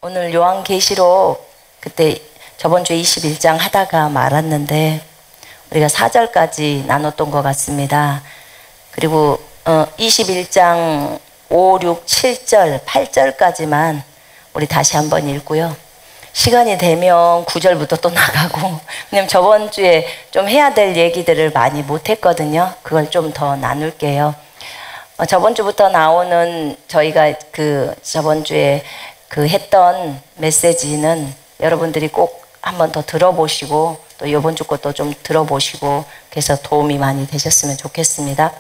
오늘 요한계시록 그때 저번 주에 21장 하다가 말았는데 우리가 4절까지 나눴던 것 같습니다. 그리고 21장 5, 6, 7절, 8절까지만 우리 다시 한번 읽고요. 시간이 되면 9절부터 또 나가고, 왜냐면 저번 주에 좀 해야 될 얘기들을 많이 못했거든요. 그걸 좀 더 나눌게요. 저번 주부터 나오는 저희가 저번 주에 했던 메시지는 여러분들이 꼭 한번 더 들어보시고 또 이번 주 것도 좀 들어보시고 그래서 도움이 많이 되셨으면 좋겠습니다.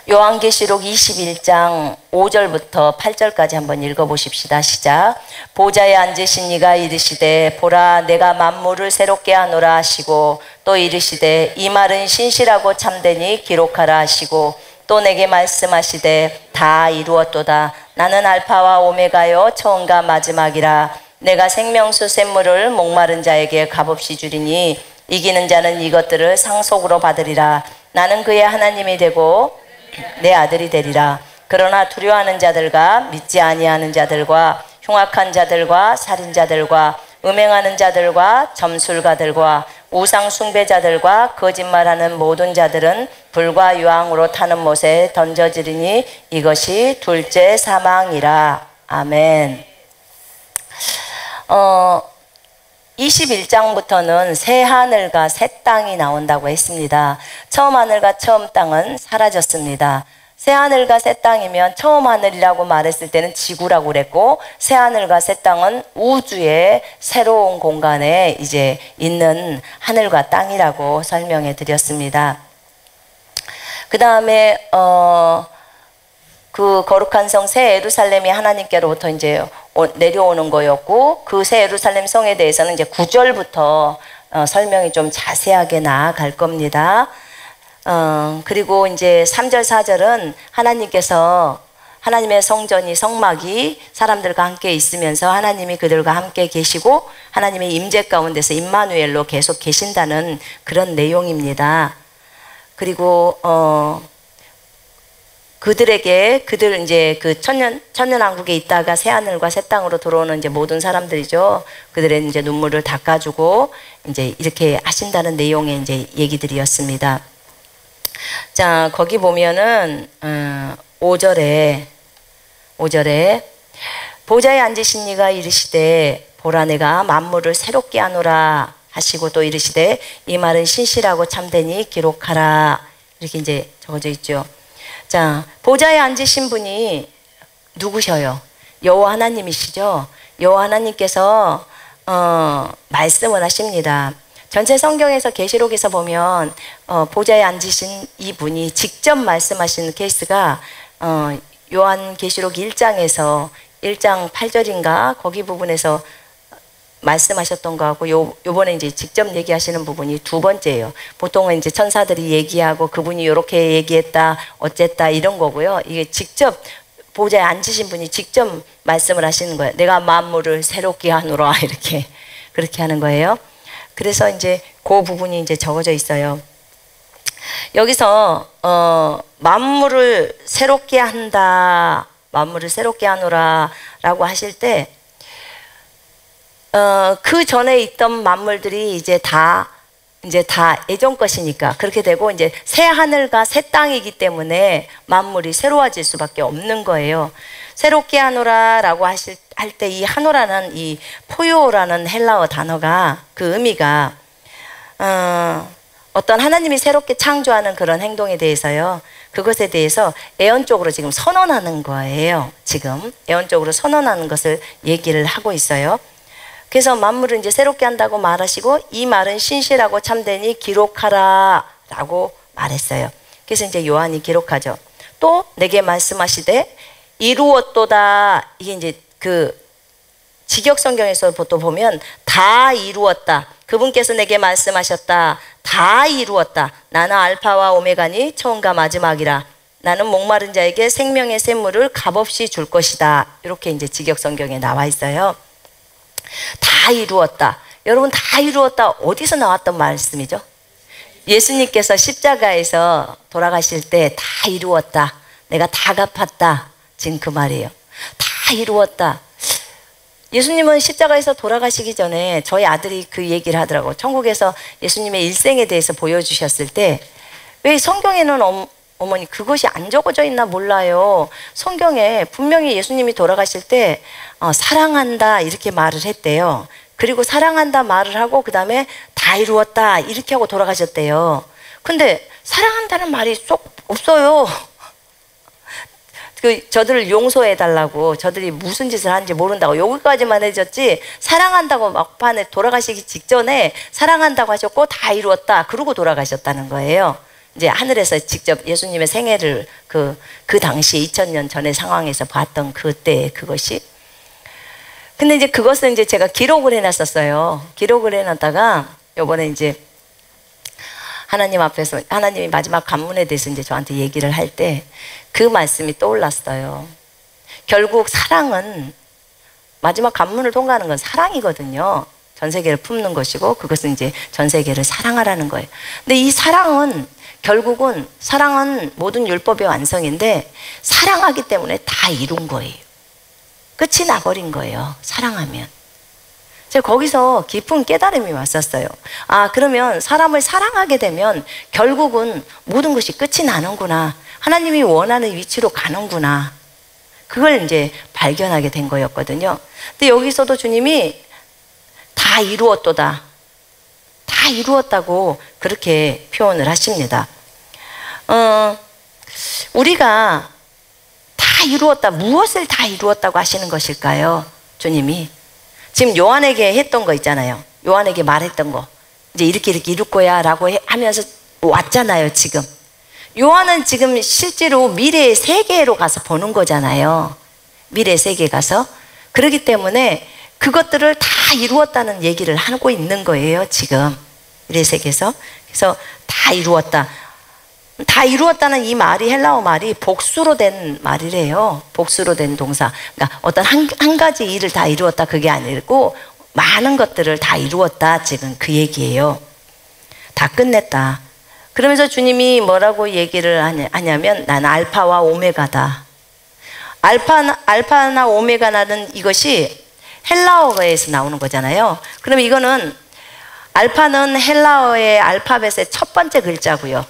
요한계시록 21장 5절부터 8절까지 한번 읽어보십시다. 시작. 보좌에 앉으신 이가 이르시되 보라 내가 만물을 새롭게 하노라 하시고 또 이르시되 이 말은 신실하고 참되니 기록하라 하시고 또 내게 말씀하시되 다 이루었도다. 나는 알파와 오메가요 처음과 마지막이라. 내가 생명수 샘물을 목마른 자에게 값없이 주리니 이기는 자는 이것들을 상속으로 받으리라. 나는 그의 하나님이 되고 내 아들이 되리라. 그러나 두려워하는 자들과 믿지 아니하는 자들과 흉악한 자들과 살인자들과 음행하는 자들과 점술가들과 우상 숭배자들과 거짓말하는 모든 자들은 불과 유황으로 타는 못에 던져지리니 이것이 둘째 사망이라. 아멘. 21장부터는 새 하늘과 새 땅이 나온다고 했습니다. 처음 하늘과 처음 땅은 사라졌습니다. 새 하늘과 새 땅이면 처음 하늘이라고 말했을 때는 지구라고 그랬고, 새 하늘과 새 땅은 우주의 새로운 공간에 이제 있는 하늘과 땅이라고 설명해 드렸습니다. 그 다음에 그 거룩한 성 새 예루살렘이 하나님께로부터 이제 내려오는 거였고, 그 새 예루살렘 성에 대해서는 이제 9절부터 설명이 좀 자세하게 나아갈 겁니다. 그리고 이제 3절, 4절은 하나님께서 하나님의 성전이 성막이 사람들과 함께 있으면서 하나님이 그들과 함께 계시고 하나님의 임재 가운데서 임마누엘로 계속 계신다는 그런 내용입니다. 그리고 그들 이제 그 천년왕국에 있다가 새하늘과 새 땅으로 들어오는 이제 모든 사람들이죠. 그들의 이제 눈물을 닦아주고 이제 이렇게 하신다는 내용의 이제 얘기들이었습니다. 자, 거기 보면은 5절에 보좌에 앉으신 이가 이르시되 보라 내가 만물을 새롭게 하노라 하시고 또 이르시되 이 말은 신실하고 참되니 기록하라. 이렇게 이제 적어져 있죠. 자, 보좌에 앉으신 분이 누구셔요? 여호와 하나님이시죠. 여호와 하나님께서 말씀을 하십니다. 전체 성경에서 계시록에서 보면 보좌에 앉으신 이 분이 직접 말씀하시는 케이스가 요한계시록 1장에서 1장 8절인가 거기 부분에서 말씀하셨던 거하고 요번에 이제 직접 얘기하시는 부분이 두 번째예요. 보통은 이제 천사들이 얘기하고 그분이 이렇게 얘기했다 어쨌다 이런 거고요. 이게 직접 보좌에 앉으신 분이 직접 말씀을 하시는 거예요. 내가 만물을 새롭게 하노라 이렇게 그렇게 하는 거예요. 그래서 이제 그 부분이 이제 적어져 있어요. 여기서 만물을 새롭게 한다, 만물을 새롭게 하노라 라고 하실 때 그 전에 있던 만물들이 이제 다 예전 것이니까 그렇게 되고 이제 새 하늘과 새 땅이기 때문에 만물이 새로워질 수밖에 없는 거예요. 새롭게 하노라 라고 할 때 이 하노라는 이 포요라는 헬라어 단어가 그 의미가 어떤 하나님이 새롭게 창조하는 그런 행동에 대해서요. 그것에 대해서 애언적으로 지금 선언하는 거예요. 지금 애언적으로 선언하는 것을 얘기를 하고 있어요. 그래서 만물을 이제 새롭게 한다고 말하시고 이 말은 신실하고 참되니 기록하라 라고 말했어요. 그래서 이제 요한이 기록하죠. 또 내게 말씀하시되 이루었도다. 이게 이제 그 직역성경에서 보통 보면 다 이루었다. 그분께서 내게 말씀하셨다. 다 이루었다. 나는 알파와 오메가니 처음과 마지막이라. 나는 목마른 자에게 생명의 샘물을 값없이 줄 것이다. 이렇게 이제 직역성경에 나와 있어요. 다 이루었다. 여러분 다 이루었다. 어디서 나왔던 말씀이죠? 예수님께서 십자가에서 돌아가실 때 다 이루었다. 내가 다 갚았다. 지금 그 말이에요. 다 이루었다. 예수님은 십자가에서 돌아가시기 전에 저희 아들이 그 얘기를 하더라고요. 천국에서 예수님의 일생에 대해서 보여주셨을 때, 왜 성경에는 어머니 그것이 안 적어져 있나 몰라요. 성경에 분명히 예수님이 돌아가실 때 사랑한다 이렇게 말을 했대요. 그리고 사랑한다 말을 하고 그 다음에 다 이루었다 이렇게 하고 돌아가셨대요. 근데 사랑한다는 말이 쏙 없어요. 저들을 용서해달라고, 저들이 무슨 짓을 하는지 모른다고 여기까지만 해줬지, 사랑한다고 막판에 돌아가시기 직전에 사랑한다고 하셨고 다 이루었다 그러고 돌아가셨다는 거예요. 이제 하늘에서 직접 예수님의 생애를 그 당시에 2000년 전의 상황에서 봤던 그때 그것이. 근데 이제 그것은 이제 제가 기록을 해놨었어요. 기록을 해놨다가 요번에 이제 하나님 앞에서 하나님이 마지막 관문에 대해서 이제 저한테 얘기를 할 때 그 말씀이 떠올랐어요. 결국 사랑은, 마지막 관문을 통과하는 건 사랑이거든요. 전 세계를 품는 것이고 그것은 이제 전 세계를 사랑하라는 거예요. 근데 이 사랑은 결국은, 사랑은 모든 율법의 완성인데 사랑하기 때문에 다 이룬 거예요. 끝이 나버린 거예요. 사랑하면. 제가 거기서 깊은 깨달음이 왔었어요. 아, 그러면 사람을 사랑하게 되면 결국은 모든 것이 끝이 나는구나. 하나님이 원하는 위치로 가는구나. 그걸 이제 발견하게 된 거였거든요. 근데 여기서도 주님이 다 이루었도다, 다 이루었다고 그렇게 표현을 하십니다. 우리가 다 이루었다, 무엇을 다 이루었다고 하시는 것일까요? 주님이 지금 요한에게 했던 거 있잖아요. 요한에게 말했던 거, 이제 이렇게 이룰 거야 라고 하면서 왔잖아요. 지금 요한은 지금 실제로 미래의 세계로 가서 보는 거잖아요. 미래의 세계에 가서. 그렇기 때문에 그것들을 다 이루었다는 얘기를 하고 있는 거예요. 지금 미래의 세계에서. 그래서 다 이루었다, 다 이루었다는 이 말이, 헬라어 말이 복수로 된 말이래요. 복수로 된 동사. 그러니까 어떤 한 가지 일을 다 이루었다 그게 아니고 많은 것들을 다 이루었다, 지금 그 얘기예요. 다 끝냈다. 그러면서 주님이 뭐라고 얘기를 하냐면, 난 알파와 오메가다. 알파나 오메가라는 이것이 헬라어에서 나오는 거잖아요. 그럼 이거는, 알파는 헬라어의 알파벳의 첫 번째 글자고요.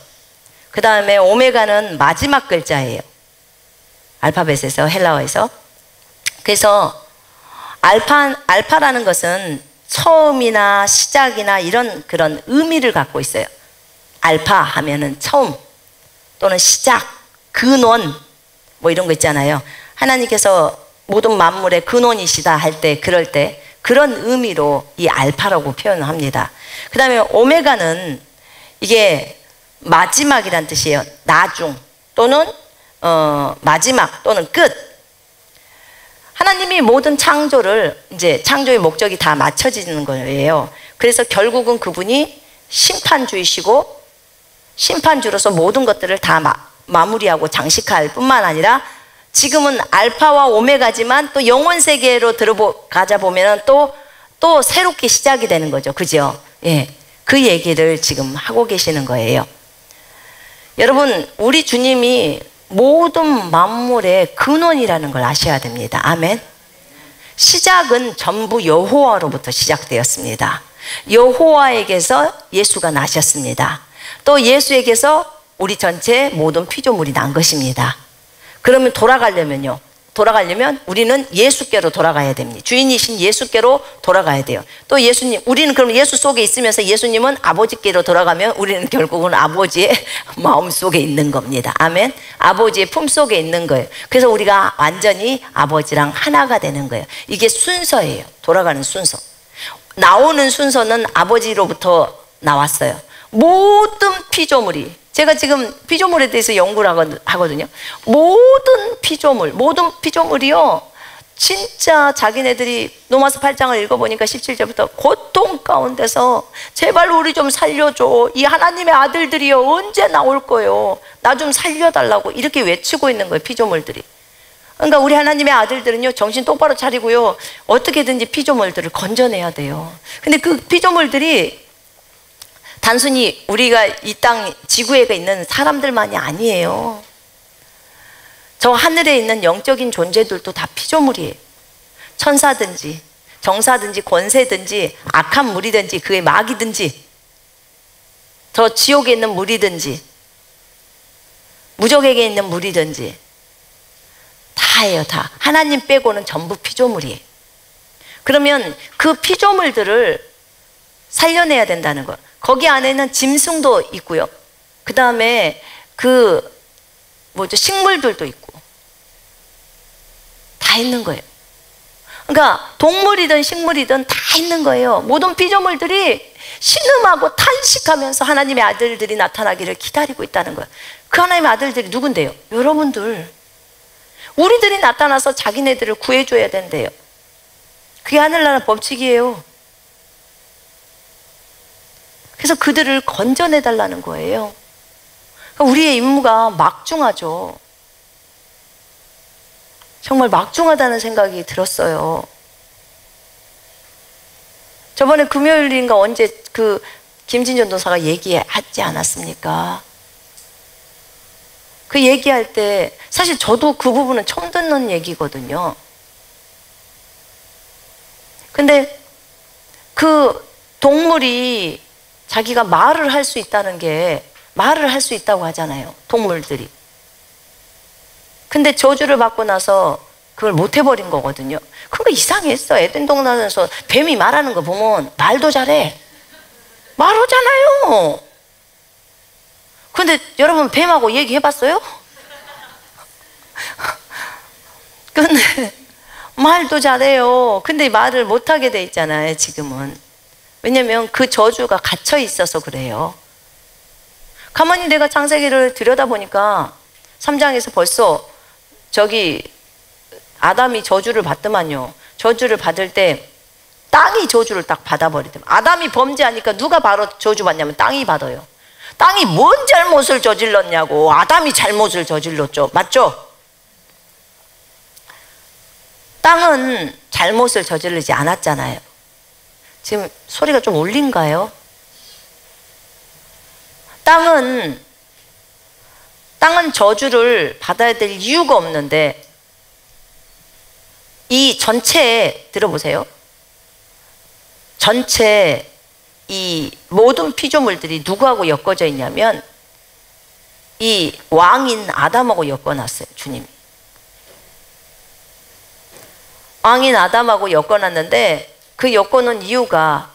그 다음에 오메가는 마지막 글자예요. 알파벳에서, 헬라어에서. 그래서 알파라는 것은 처음이나 시작이나 이런 그런 의미를 갖고 있어요. 알파 하면은 처음 또는 시작, 근원 뭐 이런 거 있잖아요. 하나님께서 모든 만물의 근원이시다 할 때, 그럴 때 그런 의미로 이 알파라고 표현을 합니다. 그 다음에 오메가는 이게 마지막이란 뜻이에요. 나중 또는 마지막 또는 끝. 하나님이 모든 창조를, 이제 창조의 목적이 다 맞춰지는 거예요. 그래서 결국은 그분이 심판주이시고 심판주로서 모든 것들을 다 마무리하고 장식할 뿐만 아니라, 지금은 알파와 오메가지만 또 영원 세계로 들어가자 보면은 또 새롭게 시작이 되는 거죠. 그죠? 예. 그 얘기를 지금 하고 계시는 거예요. 여러분, 우리 주님이 모든 만물의 근원이라는 걸 아셔야 됩니다. 아멘. 시작은 전부 여호와로부터 시작되었습니다. 여호와에게서 예수가 나셨습니다. 또 예수에게서 우리 전체 모든 피조물이 난 것입니다. 그러면 돌아가려면 우리는 예수께로 돌아가야 됩니다. 주인이신 예수께로 돌아가야 돼요. 또 예수님, 우리는 그럼 예수 속에 있으면서 예수님은 아버지께로 돌아가면 우리는 결국은 아버지의 마음 속에 있는 겁니다. 아멘. 아버지의 품 속에 있는 거예요. 그래서 우리가 완전히 아버지랑 하나가 되는 거예요. 이게 순서예요. 돌아가는 순서. 나오는 순서는 아버지로부터 나왔어요. 모든 피조물이, 제가 지금 피조물에 대해서 연구를 하거든요. 모든 피조물이요, 진짜 자기네들이 로마서 8장을 읽어보니까 17절부터 고통 가운데서 제발 우리 좀 살려줘, 이 하나님의 아들들이요 언제 나올 거예요, 나 좀 살려달라고 이렇게 외치고 있는 거예요. 피조물들이. 그러니까 우리 하나님의 아들들은요, 정신 똑바로 차리고요, 어떻게든지 피조물들을 건져내야 돼요. 근데 그 피조물들이 단순히 우리가 이 땅 지구에 있는 사람들만이 아니에요. 저 하늘에 있는 영적인 존재들도 다 피조물이에요. 천사든지 정사든지 권세든지 악한 물이든지 그의 마귀든지 저 지옥에 있는 물이든지 무적에게 있는 물이든지 다예요. 다. 하나님 빼고는 전부 피조물이에요. 그러면 그 피조물들을 살려내야 된다는 것. 거기 안에는 짐승도 있고요. 그 다음에 식물들도 있고 다 있는 거예요. 그러니까 동물이든 식물이든 다 있는 거예요. 모든 피조물들이 신음하고 탄식하면서 하나님의 아들들이 나타나기를 기다리고 있다는 거예요. 그 하나님의 아들들이 누군데요? 여러분들. 우리들이 나타나서 자기네들을 구해줘야 된대요. 그게 하늘나라 법칙이에요. 그래서 그들을 건져내달라는 거예요. 그러니까 우리의 임무가 막중하죠. 정말 막중하다는 생각이 들었어요. 저번에 금요일인가 언제 김진전 도사가 얘기하지 않았습니까? 그 얘기할 때 사실 저도 그 부분은 처음 듣는 얘기거든요. 근데 그 동물이 자기가 말을 할 수 있다는 게 말을 할 수 있다고 하잖아요. 동물들이. 근데 저주를 받고 나서 그걸 못 해버린 거거든요. 그거 이상했어. 에덴 동산에서 뱀이 말하는 거 보면 말도 잘해. 말하잖아요. 근데 여러분 뱀하고 얘기해봤어요? 근데 말도 잘해요. 근데 말을 못하게 돼 있잖아요, 지금은. 왜냐면 그 저주가 갇혀 있어서 그래요. 가만히 내가 창세기를 들여다보니까 3장에서 벌써 아담이 저주를 받더만요. 저주를 받을 때 땅이 저주를 딱 받아버리더만. 아담이 범죄하니까 누가 바로 저주 받냐면 땅이 받아요. 땅이 뭔 잘못을 저질렀냐고. 아담이 잘못을 저질렀죠. 맞죠? 땅은 잘못을 저지르지 않았잖아요. 지금 소리가 좀 울린가요? 땅은 저주를 받아야 될 이유가 없는데 이 전체에 들어보세요. 전체 이 모든 피조물들이 누구하고 엮어져 있냐면 이 왕인 아담하고 엮어놨어요. 주님이. 왕인 아담하고 엮어놨는데 그 엮어놓은 이유가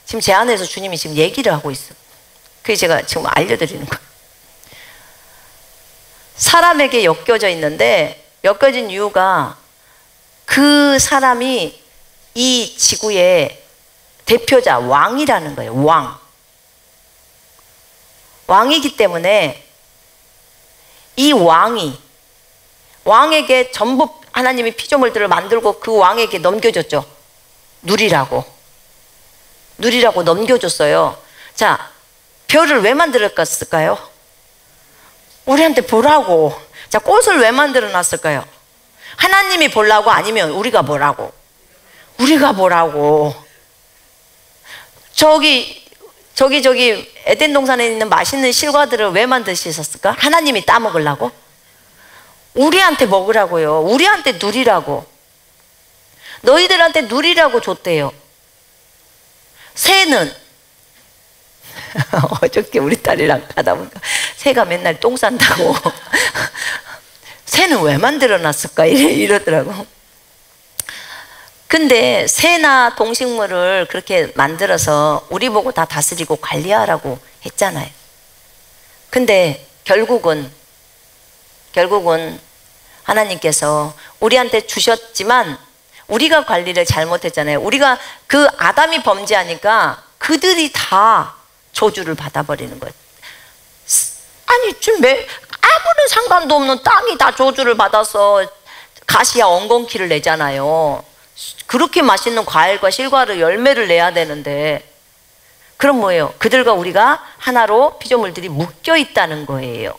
지금 제 안에서 주님이 지금 얘기를 하고 있어요. 그게 제가 지금 알려드리는 거예요. 사람에게 엮여져 있는데 엮여진 이유가 그 사람이 이 지구의 대표자 왕이라는 거예요. 왕이기 때문에 이 왕에게 전부 하나님이 피조물들을 만들고 그 왕에게 넘겨줬죠. 누리라고 넘겨줬어요. 자, 별을 왜 만들었을까요? 우리한테 보라고. 자, 꽃을 왜 만들어 놨을까요? 하나님이 보라고 아니면 우리가 보라고? 우리가 보라고. 저기 에덴 동산에 있는 맛있는 실과들을 왜 만드셨을까? 하나님이 따먹으려고? 우리한테 먹으라고요. 우리한테 누리라고. 너희들한테 누리라고 줬대요. 새는 어저께 우리 딸이랑 가다 보니까 새가 맨날 똥 싼다고. 새는 왜 만들어 놨을까? 이러더라고. 근데 새나 동식물을 그렇게 만들어서 우리 보고 다 다스리고 관리하라고 했잖아요. 근데 결국은 하나님께서 우리한테 주셨지만 우리가 관리를 잘못했잖아요. 우리가 그 아담이 범죄하니까 그들이 다 저주를 받아버리는 거예요. 아니 좀 아무런 상관도 없는 땅이 다 저주를 받아서 가시야 엉겅퀴를 내잖아요. 그렇게 맛있는 과일과 실과를 열매를 내야 되는데 그럼 뭐예요? 그들과 우리가 하나로 피조물들이 묶여 있다는 거예요.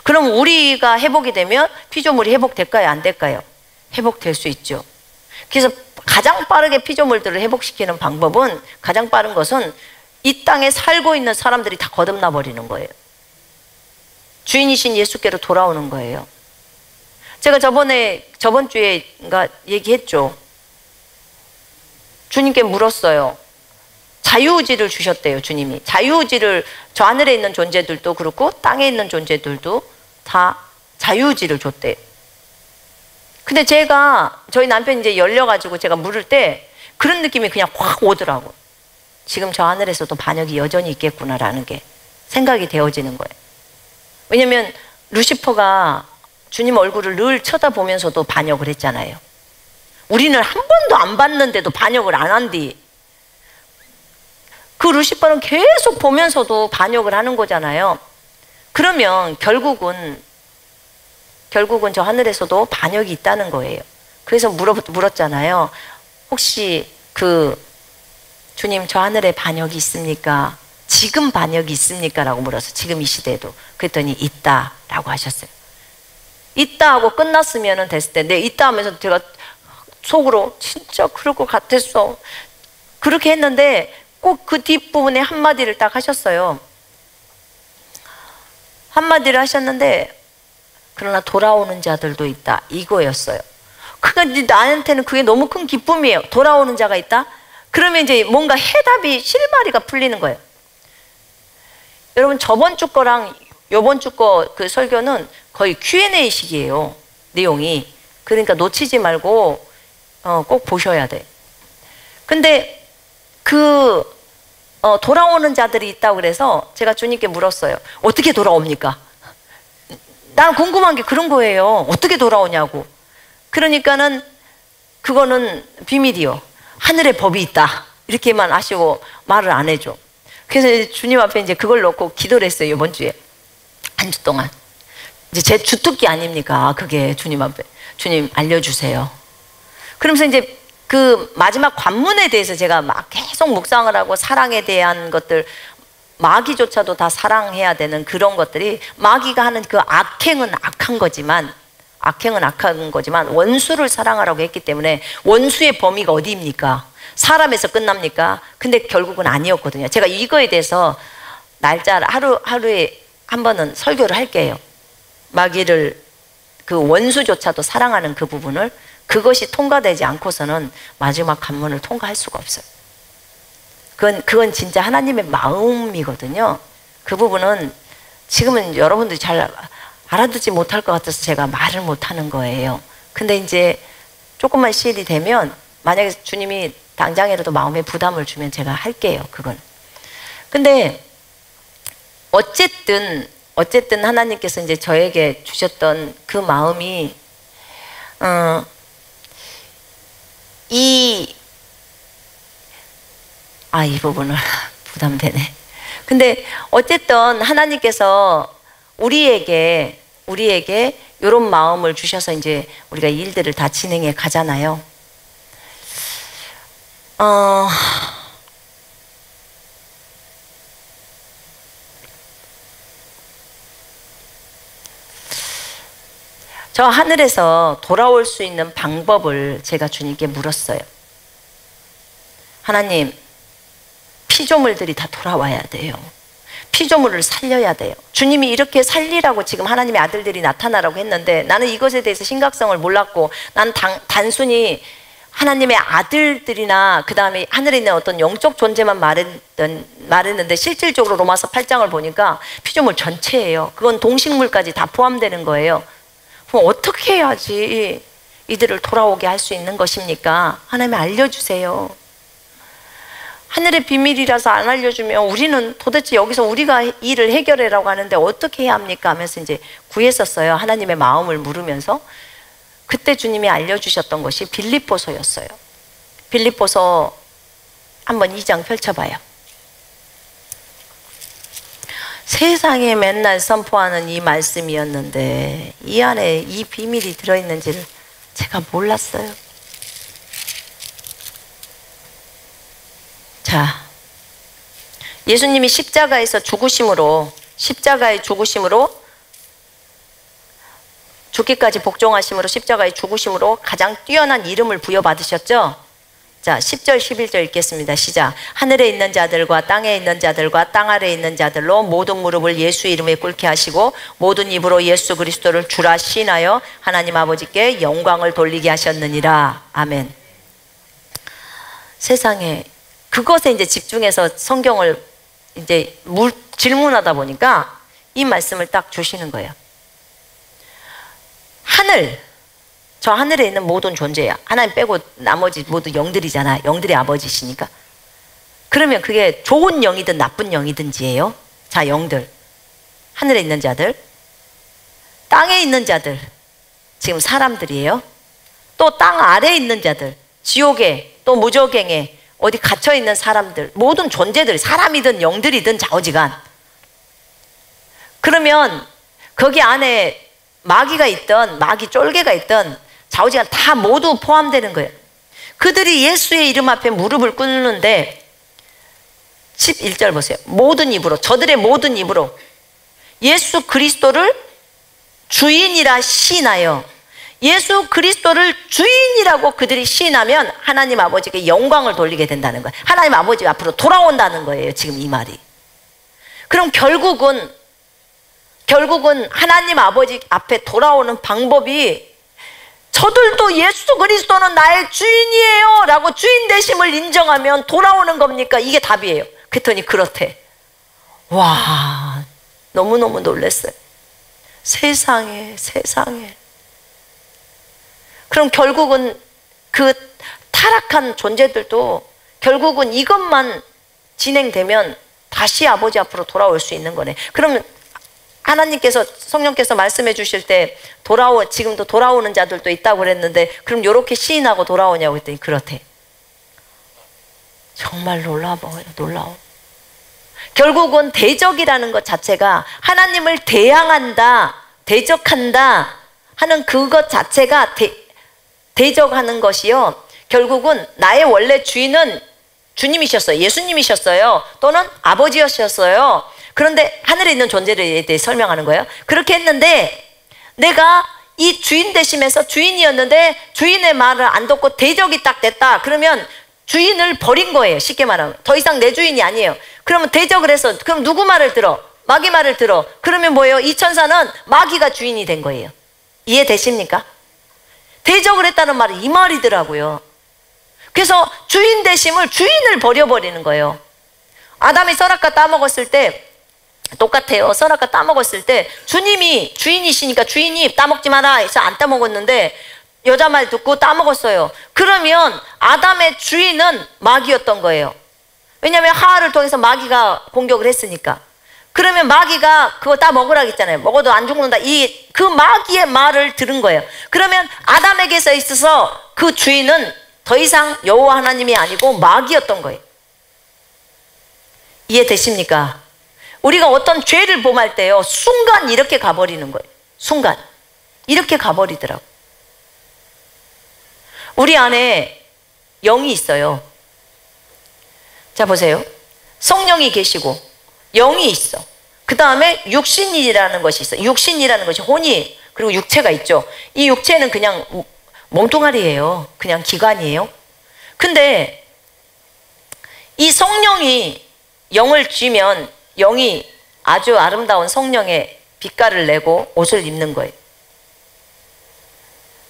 그럼 우리가 회복이 되면 피조물이 회복될까요? 안 될까요? 회복될 수 있죠. 그래서 가장 빠르게 피조물들을 회복시키는 방법은, 가장 빠른 것은 이 땅에 살고 있는 사람들이 다 거듭나 버리는 거예요. 주인이신 예수께로 돌아오는 거예요. 제가 저번 주에인가 얘기했죠. 주님께 물었어요. 자유의지를 주셨대요, 주님이. 자유의지를, 저 하늘에 있는 존재들도 그렇고 땅에 있는 존재들도 다 자유의지를 줬대요. 근데 저희 남편이 이제 열려가지고 제가 물을 때 그런 느낌이 그냥 확 오더라고. 지금 저 하늘에서도 반역이 여전히 있겠구나라는 게 생각이 되어지는 거예요. 왜냐면 루시퍼가 주님 얼굴을 늘 쳐다보면서도 반역을 했잖아요. 우리는 한 번도 안 봤는데도 반역을 안 한디. 그 루시퍼는 계속 보면서도 반역을 하는 거잖아요. 그러면 결국은 저 하늘에서도 반역이 있다는 거예요. 그래서 물었잖아요. 혹시 주님 저 하늘에 반역이 있습니까? 지금 반역이 있습니까? 라고 물어서 지금 이 시대에도. 그랬더니 있다 라고 하셨어요. 있다 하고 끝났으면 됐을 텐데 있다 하면서 제가 속으로 진짜 그럴 것 같았어. 그렇게 했는데 꼭 그 뒷부분에 한마디를 딱 하셨어요. 한마디를 하셨는데 그러나 돌아오는 자들도 있다 이거였어요. 그러니까 나한테는 그게 너무 큰 기쁨이에요. 돌아오는 자가 있다? 그러면 이제 뭔가 해답이 실마리가 풀리는 거예요. 여러분 저번 주 거랑 요번 주 거 그 설교는 거의 Q&A식이에요. 내용이. 그러니까 놓치지 말고 꼭 보셔야 돼. 근데 돌아오는 자들이 있다고 그래서 제가 주님께 물었어요. 어떻게 돌아옵니까? 난 궁금한 게 그런 거예요. 어떻게 돌아오냐고. 그러니까는 그거는 비밀이요. 하늘에 법이 있다. 이렇게만 하시고 말을 안 해줘. 그래서 주님 앞에 이제 그걸 놓고 기도를 했어요. 이번 주에. 한 주 동안. 이제 제 주특기 아닙니까? 그게 주님 앞에. 주님 알려주세요. 그러면서 이제 그 마지막 관문에 대해서 제가 막 계속 묵상을 하고 사랑에 대한 것들, 마귀조차도 다 사랑해야 되는 그런 것들이 마귀가 하는 그 악행은 악한 거지만 원수를 사랑하라고 했기 때문에 원수의 범위가 어디입니까? 사람에서 끝납니까? 근데 결국은 아니었거든요. 제가 이거에 대해서 날짜를 하루에 한 번은 설교를 할게요. 마귀를 그 원수조차도 사랑하는 그 부분을, 그것이 통과되지 않고서는 마지막 관문을 통과할 수가 없어요. 그건 진짜 하나님의 마음이거든요. 그 부분은 지금은 여러분들이 잘 알아듣지 못할 것 같아서 제가 말을 못하는 거예요. 근데 이제 조금만 시일이 되면, 만약에 주님이 당장이라도 마음에 부담을 주면 제가 할게요. 그건. 근데 어쨌든 하나님께서 이제 저에게 주셨던 그 마음이 이 부분을 부담되네. 근데 어쨌든 하나님께서 우리에게 이런 마음을 주셔서 이제 우리가 일들을 다 진행해 가잖아요. 저 하늘에서 돌아올 수 있는 방법을 제가 주님께 물었어요. 하나님, 피조물들이 다 돌아와야 돼요. 피조물을 살려야 돼요. 주님이 이렇게 살리라고 지금 하나님의 아들들이 나타나라고 했는데 나는 이것에 대해서 심각성을 몰랐고, 나는 단순히 하나님의 아들들이나 그 다음에 하늘에 있는 어떤 영적 존재만 말했는데 실질적으로 로마서 8장을 보니까 피조물 전체예요. 그건 동식물까지 다 포함되는 거예요. 그럼 어떻게 해야지 이들을 돌아오게 할 수 있는 것입니까? 하나님 알려주세요. 하늘의 비밀이라서 안 알려주면 우리는 도대체 여기서 우리가 일을 해결해라고 하는데 어떻게 해야 합니까? 하면서 이제 구했었어요. 하나님의 마음을 물으면서. 그때 주님이 알려주셨던 것이 빌립보서였어요. 빌립보서 한번 2장 펼쳐봐요. 세상에 맨날 선포하는 이 말씀이었는데 이 안에 이 비밀이 들어있는지를 제가 몰랐어요. 자, 예수님이 십자가의 죽으심으로 죽기까지 복종하심으로 십자가의 죽으심으로 가장 뛰어난 이름을 부여받으셨죠? 자, 10절 11절 읽겠습니다. 시작. 하늘에 있는 자들과 땅에 있는 자들과 땅 아래에 있는 자들로 모든 무릎을 예수 이름에 꿇게 하시고 모든 입으로 예수 그리스도를 주라 시인하여 하나님 아버지께 영광을 돌리게 하셨느니라. 아멘. 세상에 그것에 이제 집중해서 성경을 이제 질문하다 보니까 이 말씀을 딱 주시는 거예요. 저 하늘에 있는 모든 존재야. 하나님 빼고 나머지 모두 영들이잖아. 영들의 아버지시니까. 그러면 그게 좋은 영이든 나쁜 영이든지예요. 자, 영들. 하늘에 있는 자들, 땅에 있는 자들, 지금 사람들이에요. 또 땅 아래에 있는 자들, 지옥에 또 무저갱에 어디 갇혀 있는 사람들, 모든 존재들, 사람이든 영들이든 좌우지간. 그러면 거기 안에 마귀가 있던 마귀 쫄개가 있던 좌우지간 다 모두 포함되는 거예요. 그들이 예수의 이름 앞에 무릎을 꿇는데 11절 보세요. 모든 입으로, 저들의 모든 입으로 예수 그리스도를 주인이라 시인하여, 예수 그리스도를 주인이라고 그들이 시인하면 하나님 아버지께 영광을 돌리게 된다는 거예요. 하나님 아버지 앞으로 돌아온다는 거예요. 지금 이 말이. 그럼 결국은 하나님 아버지 앞에 돌아오는 방법이, 저들도 예수 그리스도는 나의 주인이에요 라고 주인 되심을 인정하면 돌아오는 겁니까? 이게 답이에요. 그랬더니 그렇대. 와, 너무너무 놀랐어요. 세상에. 그럼 결국은 그 타락한 존재들도 결국은 이것만 진행되면 다시 아버지 앞으로 돌아올 수 있는 거네. 그러면 하나님께서, 성령께서 말씀해 주실 때 지금도 돌아오는 자들도 있다고 그랬는데, 그럼 이렇게 시인하고 돌아오냐고 했더니 그렇대. 정말 놀라워. 결국은 대적이라는 것 자체가 하나님을 대항한다, 대적한다 하는 그것 자체가 대적하는 것이요, 결국은 나의 원래 주인은 주님이셨어요. 예수님이셨어요. 또는 아버지였었어요. 그런데 하늘에 있는 존재에 대해 설명하는 거예요. 그렇게 했는데 내가 이 주인 되시면서 주인이었는데 주인의 말을 안 듣고 대적이 딱 됐다. 그러면 주인을 버린 거예요. 쉽게 말하면 더 이상 내 주인이 아니에요. 그러면 대적을 해서, 그럼 누구 말을 들어? 마귀 말을 들어. 그러면 뭐예요? 이 천사는 마귀가 주인이 된 거예요. 이해되십니까? 대적을 했다는 말이 이 말이더라고요. 그래서 주인 되심을, 주인을 버려버리는 거예요. 아담이 선악과 따먹었을 때 똑같아요. 선악과 따먹었을 때 주님이 주인이시니까 주인이 따먹지 마라 해서 안 따먹었는데 여자 말 듣고 따먹었어요. 그러면 아담의 주인은 마귀였던 거예요. 왜냐하면 하와를 통해서 마귀가 공격을 했으니까. 그러면 마귀가 그거 따먹으라고 했잖아요. 먹어도 안 죽는다. 그 마귀의 말을 들은 거예요. 그러면 아담에게서 있어서 그 주인은 더 이상 여호와 하나님이 아니고 마귀였던 거예요. 이해되십니까? 우리가 어떤 죄를 범할 때요, 순간 이렇게 가버리는 거예요. 순간 이렇게 가버리더라고. 우리 안에 영이 있어요. 자 보세요. 성령이 계시고 영이 있어. 그 다음에 육신이라는 것이 있어. 육신이라는 것이 혼이, 그리고 육체가 있죠. 이 육체는 그냥 몸뚱아리예요. 그냥 기관이에요. 근데 이 성령이 영을 쥐면 영이 아주 아름다운 성령의 빛깔을 내고 옷을 입는 거예요.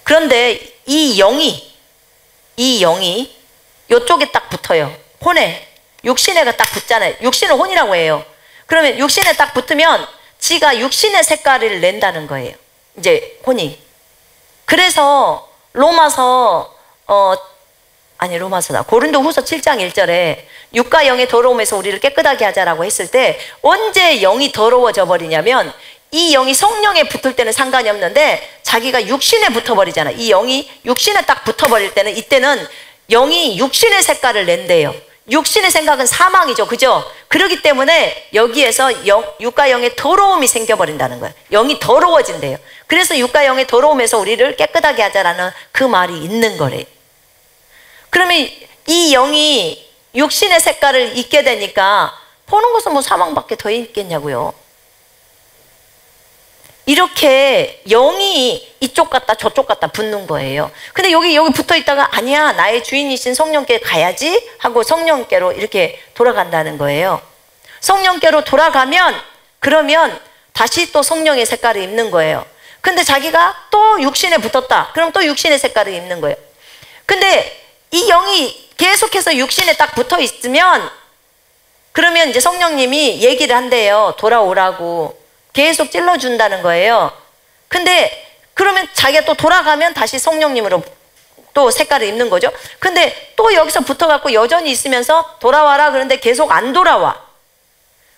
그런데 이 영이 이쪽에 딱 붙어요. 혼에, 육신에가 딱 붙잖아요. 육신을 혼이라고 해요. 그러면 육신에 딱 붙으면 지가 육신의 색깔을 낸다는 거예요. 이제 혼이. 그래서 고린도후서 7장 1절에 육과 영의 더러움에서 우리를 깨끗하게 하자라고 했을 때, 언제 영이 더러워져 버리냐면 이 영이 성령에 붙을 때는 상관이 없는데 자기가 육신에 붙어버리잖아. 이 영이 육신에 딱 붙어버릴 때는, 이때는 영이 육신의 색깔을 낸대요. 육신의 생각은 사망이죠. 그죠? 그렇기 때문에 여기에서 육과 영의 더러움이 생겨버린다는 거예요. 영이 더러워진대요. 그래서 육과 영의 더러움에서 우리를 깨끗하게 하자라는 그 말이 있는 거래요. 그러면 이 영이 육신의 색깔을 입게 되니까 보는 것은 뭐 사망밖에 더 있겠냐고요. 이렇게 영이 이쪽 갔다 저쪽 갔다 붙는 거예요. 근데 여기 붙어 있다가 아니야, 나의 주인이신 성령께 가야지 하고 성령께로 이렇게 돌아간다는 거예요. 성령께로 돌아가면 그러면 다시 또 성령의 색깔을 입는 거예요. 근데 자기가 또 육신에 붙었다. 그럼 또 육신의 색깔을 입는 거예요. 근데 이 영이 계속해서 육신에 딱 붙어 있으면 그러면 이제 성령님이 얘기를 한대요. 돌아오라고. 계속 찔러준다는 거예요. 근데 그러면 자기가 또 돌아가면 다시 성령님으로 또 색깔을 입는 거죠. 근데 또 여기서 붙어갖고 여전히 있으면서 돌아와라 그런데 계속 안 돌아와.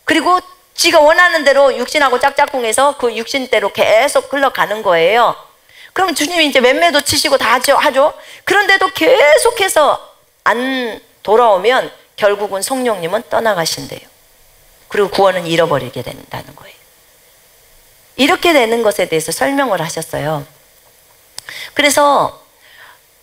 그리고 지가 원하는 대로 육신하고 짝짝꿍해서 그 육신대로 계속 흘러가는 거예요. 그럼 주님이 이제 맴매도 치시고 다 하죠. 그런데도 계속해서 안 돌아오면 결국은 성령님은 떠나가신대요. 그리고 구원은 잃어버리게 된다는 거예요. 이렇게 되는 것에 대해서 설명을 하셨어요. 그래서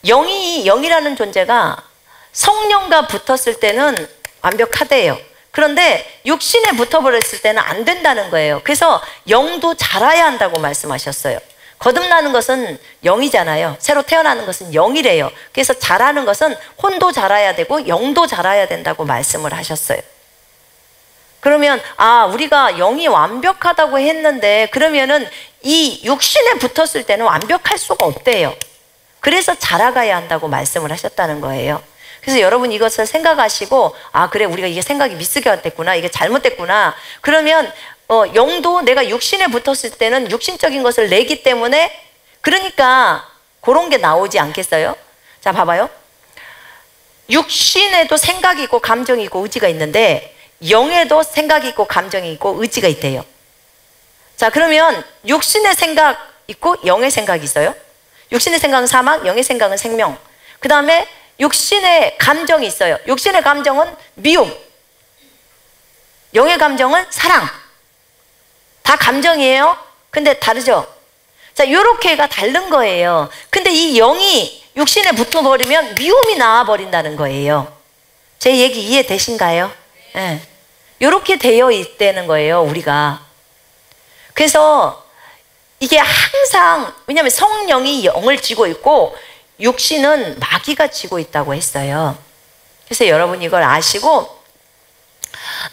영이라는 존재가 성령과 붙었을 때는 완벽하대요. 그런데 육신에 붙어버렸을 때는 안 된다는 거예요. 그래서 영도 자라야 한다고 말씀하셨어요. 거듭나는 것은 영이잖아요. 새로 태어나는 것은 영이래요. 그래서 자라는 것은 혼도 자라야 되고 영도 자라야 된다고 말씀을 하셨어요. 그러면 우리가 영이 완벽하다고 했는데 그러면은 이 육신에 붙었을 때는 완벽할 수가 없대요. 그래서 자라가야 한다고 말씀을 하셨다는 거예요. 그래서 여러분 이것을 생각하시고 그래 우리가 이게 생각이 미스가 됐구나, 이게 잘못됐구나. 그러면 영도 내가 육신에 붙었을 때는 육신적인 것을 내기 때문에 그러니까 그런 게 나오지 않겠어요? 자 봐봐요. 육신에도 생각이 있고 감정이 있고 의지가 있는데 영에도 생각이 있고 감정이 있고 의지가 있대요. 자 그러면 육신의 생각 있고 영의 생각이 있어요. 육신의 생각은 사망, 영의 생각은 생명. 그 다음에 육신의 감정이 있어요. 육신의 감정은 미움, 영의 감정은 사랑. 다 감정이에요. 근데 다르죠. 자 요렇게가 다른 거예요. 근데 이 영이 육신에 붙어버리면 미움이 나와버린다는 거예요. 제 얘기 이해되신가요? 네. 요렇게 되어 있다는 거예요 우리가. 그래서 이게 항상 왜냐하면 성령이 영을 쥐고 있고 육신은 마귀가 쥐고 있다고 했어요. 그래서 여러분 이걸 아시고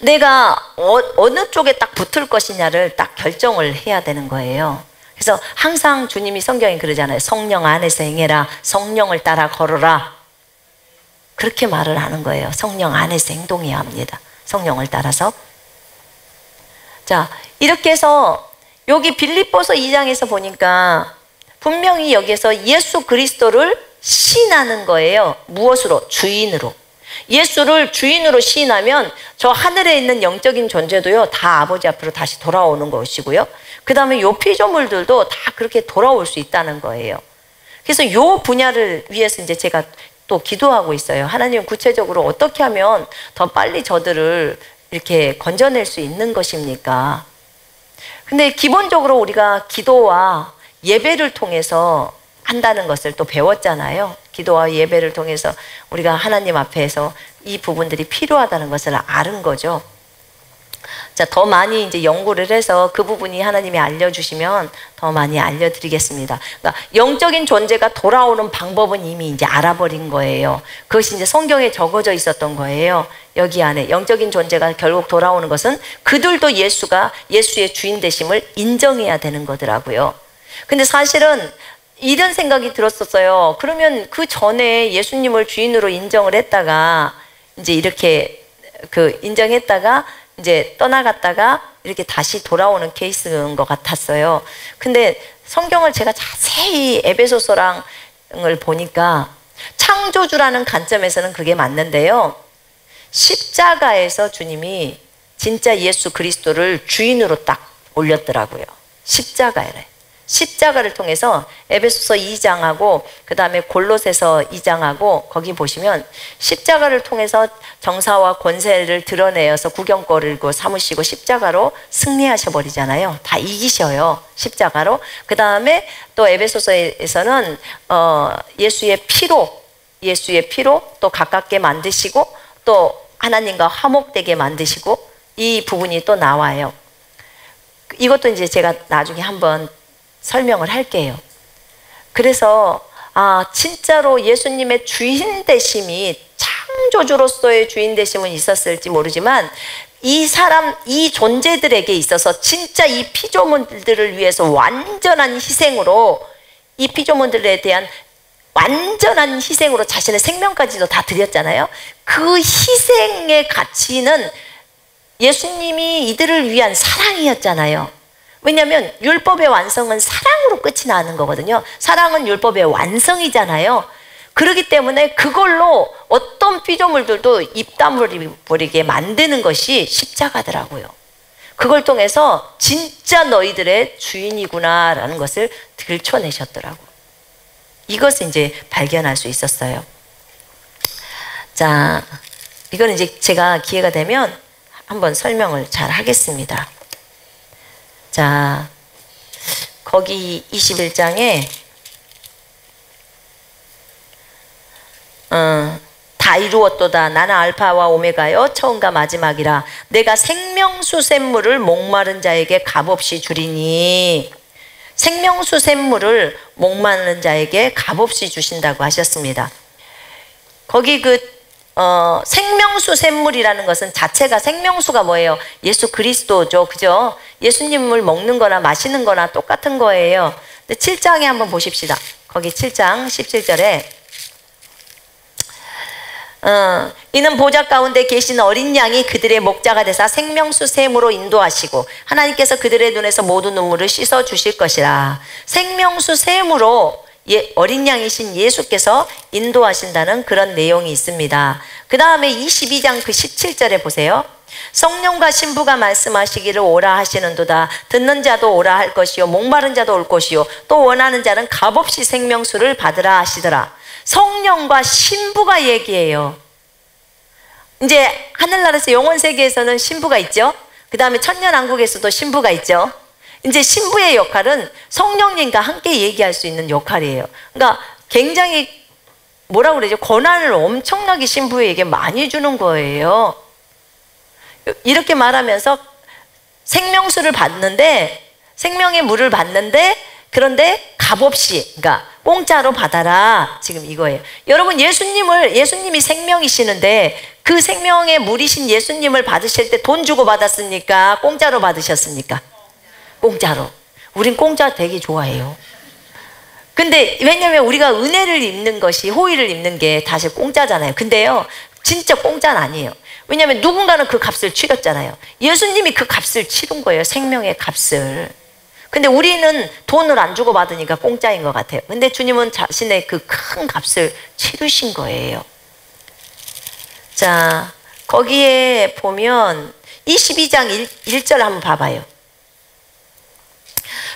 내가 어느 쪽에 딱 붙을 것이냐를 딱 결정을 해야 되는 거예요. 그래서 항상 주님이 성경에 그러잖아요. 성령 안에서 행해라, 성령을 따라 걸어라. 그렇게 말을 하는 거예요. 성령 안에서 행동해야 합니다. 성령을 따라서. 자 이렇게 해서 여기 빌립보서 2장에서 보니까 분명히 여기에서 예수 그리스도를 시인하는 거예요. 무엇으로? 주인으로. 예수를 주인으로 시인하면 저 하늘에 있는 영적인 존재도요 다 아버지 앞으로 다시 돌아오는 것이고요. 그 다음에 요 피조물들도 다 그렇게 돌아올 수 있다는 거예요. 그래서 요 분야를 위해서 이제 제가 또 기도하고 있어요. 하나님 구체적으로 어떻게 하면 더 빨리 저들을 이렇게 건져낼 수 있는 것입니까? 근데 기본적으로 우리가 기도와 예배를 통해서 한다는 것을 또 배웠잖아요. 기도와 예배를 통해서 우리가 하나님 앞에서 이 부분들이 필요하다는 것을 아는 거죠. 자, 더 많이 이제 연구를 해서 그 부분이 하나님이 알려주시면 더 많이 알려드리겠습니다. 그러니까 영적인 존재가 돌아오는 방법은 이미 이제 알아버린 거예요. 그것이 이제 성경에 적어져 있었던 거예요. 여기 안에 영적인 존재가 결국 돌아오는 것은 그들도 예수의 주인 되심을 인정해야 되는 거더라고요. 근데 사실은 이런 생각이 들었었어요. 그러면 그 전에 예수님을 주인으로 인정을 했다가 이제 이렇게 인정했다가 이제 떠나갔다가 이렇게 다시 돌아오는 케이스인 것 같았어요. 근데 성경을 제가 자세히 에베소서랑을 보니까 창조주라는 관점에서는 그게 맞는데요. 십자가에서 주님이 진짜 예수 그리스도를 주인으로 딱 올렸더라고요. 십자가를 통해서 에베소서 2장하고 그 다음에 골로새서 2장하고 거기 보시면 십자가를 통해서 정사와 권세를 드러내어서 구경거리고 삼으시고 십자가로 승리하셔 버리잖아요. 다 이기셔요. 십자가로. 그 다음에 또 에베소서에서는 예수의 피로 또 가깝게 만드시고 또 하나님과 화목되게 만드시고 이 부분이 또 나와요. 이것도 이제 제가 나중에 한번 설명을 할게요. 그래서 진짜로 예수님의 주인 되심이 창조주로서의 주인 되심은 있었을지 모르지만 이 존재들에게 있어서 진짜 이 피조물들을 위해서 완전한 희생으로 이 피조물들에 대한 완전한 희생으로 자신의 생명까지도 다 드렸잖아요. 그 희생의 가치는 예수님이 이들을 위한 사랑이었잖아요. 왜냐하면 율법의 완성은 사랑으로 끝이 나는 거거든요. 사랑은 율법의 완성이잖아요. 그렇기 때문에 그걸로 어떤 피조물들도 입 다물게 만드는 것이 십자가더라고요. 그걸 통해서 진짜 너희들의 주인이구나 라는 것을 들춰내셨더라고요. 이것을 이제 발견할 수 있었어요. 자, 이거는 이제 제가 기회가 되면 한번 설명을 잘 하겠습니다. 자, 거기 21장에 다 이루었도다. 나는 알파와 오메가요 처음과 마지막이라. 내가 생명수 샘물을 목마른 자에게 값없이 주리니. 생명수 샘물을 목마른 자에게 값없이 주신다고 하셨습니다. 거기 생명수 샘물이라는 것은 자체가 생명수가 뭐예요? 예수 그리스도죠. 그죠? 예수님을 먹는 거나 마시는 거나 똑같은 거예요. 근데 7장에 한번 보십시다. 거기 7장 17절에 이는 보좌 가운데 계신 어린 양이 그들의 목자가 되사 생명수 샘으로 인도하시고 하나님께서 그들의 눈에서 모든 눈물을 씻어 주실 것이라. 생명수 샘으로 어린 양이신 예수께서 인도하신다는 그런 내용이 있습니다. 그 다음에 22장 그 17절에 보세요. 성령과 신부가 말씀하시기를 오라 하시는도다. 듣는 자도 오라 할 것이요 목마른 자도 올 것이요 또 원하는 자는 값없이 생명수를 받으라 하시더라. 성령과 신부가 얘기해요. 이제 하늘나라에서 영혼세계에서는 신부가 있죠. 그 다음에 천년왕국에서도 신부가 있죠. 이제 신부의 역할은 성령님과 함께 얘기할 수 있는 역할이에요. 그러니까 굉장히 뭐라고 그러죠? 권한을 엄청나게 신부에게 많이 주는 거예요. 이렇게 말하면서 생명수를 받는데, 생명의 물을 받는데, 그런데 값없이, 그러니까 공짜로 받아라. 지금 이거예요. 여러분, 예수님이 생명이시는데 그 생명의 물이신 예수님을 받으실 때 돈 주고 받았습니까? 공짜로 받으셨습니까? 공짜로. 우린 공짜 되게 좋아해요. 근데 왜냐면 우리가 은혜를 입는 것이, 호의를 입는 게 다시 공짜잖아요. 근데요, 진짜 공짜는 아니에요. 왜냐면 누군가는 그 값을 치렀잖아요. 예수님이 그 값을 치른 거예요. 생명의 값을. 근데 우리는 돈을 안 주고 받으니까 공짜인 것 같아요. 근데 주님은 자신의 그 큰 값을 치르신 거예요. 자, 거기에 보면 22장 1절 한번 봐봐요.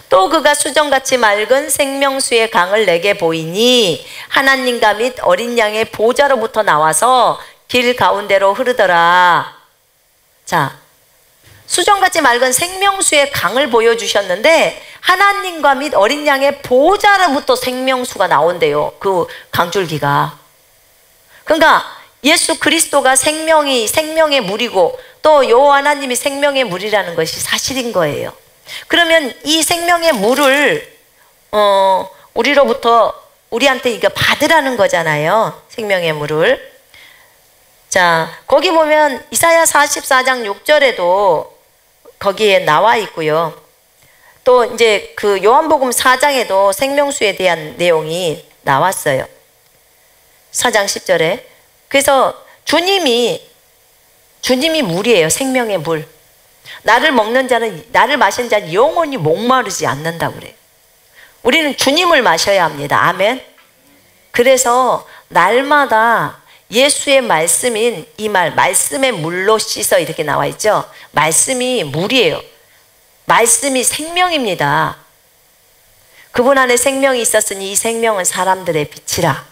또 그가 수정같이 맑은 생명수의 강을 내게 보이니 하나님과 및 어린 양의 보좌로부터 나와서 길 가운데로 흐르더라. 자, 수정같이 맑은 생명수의 강을 보여주셨는데 하나님과 및 어린 양의 보좌로부터 생명수가 나온대요. 그 강줄기가. 그러니까 예수 그리스도가 생명의 물이고 또 여호와 하나님이 생명의 물이라는 것이 사실인 거예요. 그러면 이 생명의 물을 우리한테 이거 받으라는 거잖아요. 생명의 물을. 자, 거기 보면 이사야 44장 6절에도 거기에 나와 있고요. 또 이제 그 요한복음 4장에도 생명수에 대한 내용이 나왔어요. 4장 10절에. 그래서 주님이 물이에요. 생명의 물. 나를 먹는 자는, 나를 마시는 자는 영원히 목마르지 않는다고 그래요. 우리는 주님을 마셔야 합니다. 아멘. 그래서 날마다 예수의 말씀인 이 말씀의 물로 씻어 이렇게 나와 있죠. 말씀이 물이에요. 말씀이 생명입니다. 그분 안에 생명이 있었으니 이 생명은 사람들의 빛이라.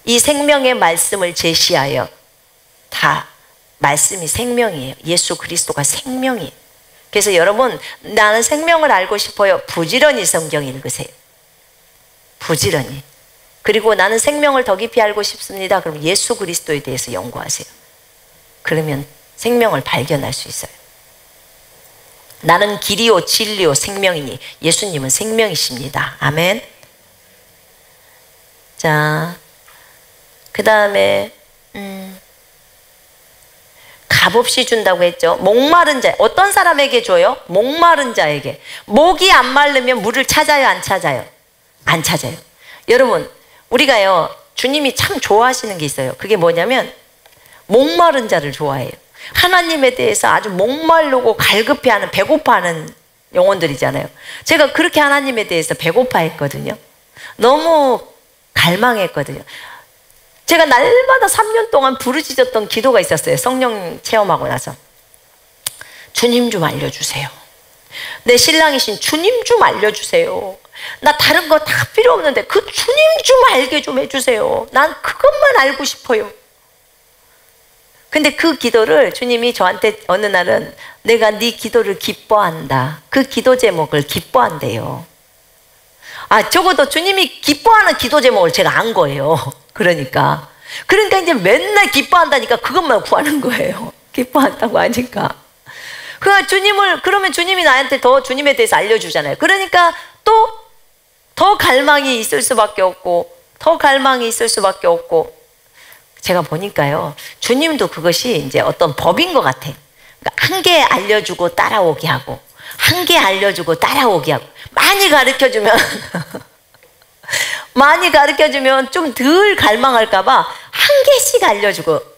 이 생명의 말씀을 제시하여 다 말씀이 생명이에요. 예수 그리스도가 생명이에요. 그래서 여러분, 나는 생명을 알고 싶어요. 부지런히 성경 읽으세요. 부지런히. 그리고 나는 생명을 더 깊이 알고 싶습니다. 그럼 예수 그리스도에 대해서 연구하세요. 그러면 생명을 발견할 수 있어요. 나는 길이요 진리요 생명이니 예수님은 생명이십니다. 아멘. 자, 그 다음에 값없이 준다고 했죠. 목마른 자, 어떤 사람에게 줘요? 목마른 자에게. 목이 안 마르면 물을 찾아요, 안 찾아요? 안 찾아요. 여러분, 우리가요, 주님이 참 좋아하시는 게 있어요. 그게 뭐냐면 목마른 자를 좋아해요. 하나님에 대해서 아주 목마르고 갈급해하는, 배고파하는 영혼들이잖아요. 제가 그렇게 하나님에 대해서 배고파했거든요. 너무 갈망했거든요. 제가 날마다 3년 동안 부르짖었던 기도가 있었어요. 성령 체험하고 나서. 주님 좀 알려주세요. 내 신랑이신 주님 좀 알려주세요. 나 다른 거 다 필요 없는데 그 주님 좀 알게 좀 해주세요. 난 그것만 알고 싶어요. 근데 그 기도를 주님이 저한테 어느 날은 내가 네 기도를 기뻐한다. 그 기도 제목을 기뻐한대요. 적어도 주님이 기뻐하는 기도 제목을 제가 안 거예요. 그러니까 이제 맨날 기뻐한다니까 그것만 구하는 거예요. 기뻐한다고 하니까. 그러면 주님이 나한테 더 주님에 대해서 알려주잖아요. 그러니까 또 더 갈망이 있을 수밖에 없고, 더 갈망이 있을 수밖에 없고, 제가 보니까요, 주님도 그것이 이제 어떤 법인 것 같아. 그러니까 한 개 알려주고 따라오게 하고, 한 개 알려주고 따라오게 하고, 많이 가르쳐주면 좀 덜 갈망할까봐 한 개씩 알려주고,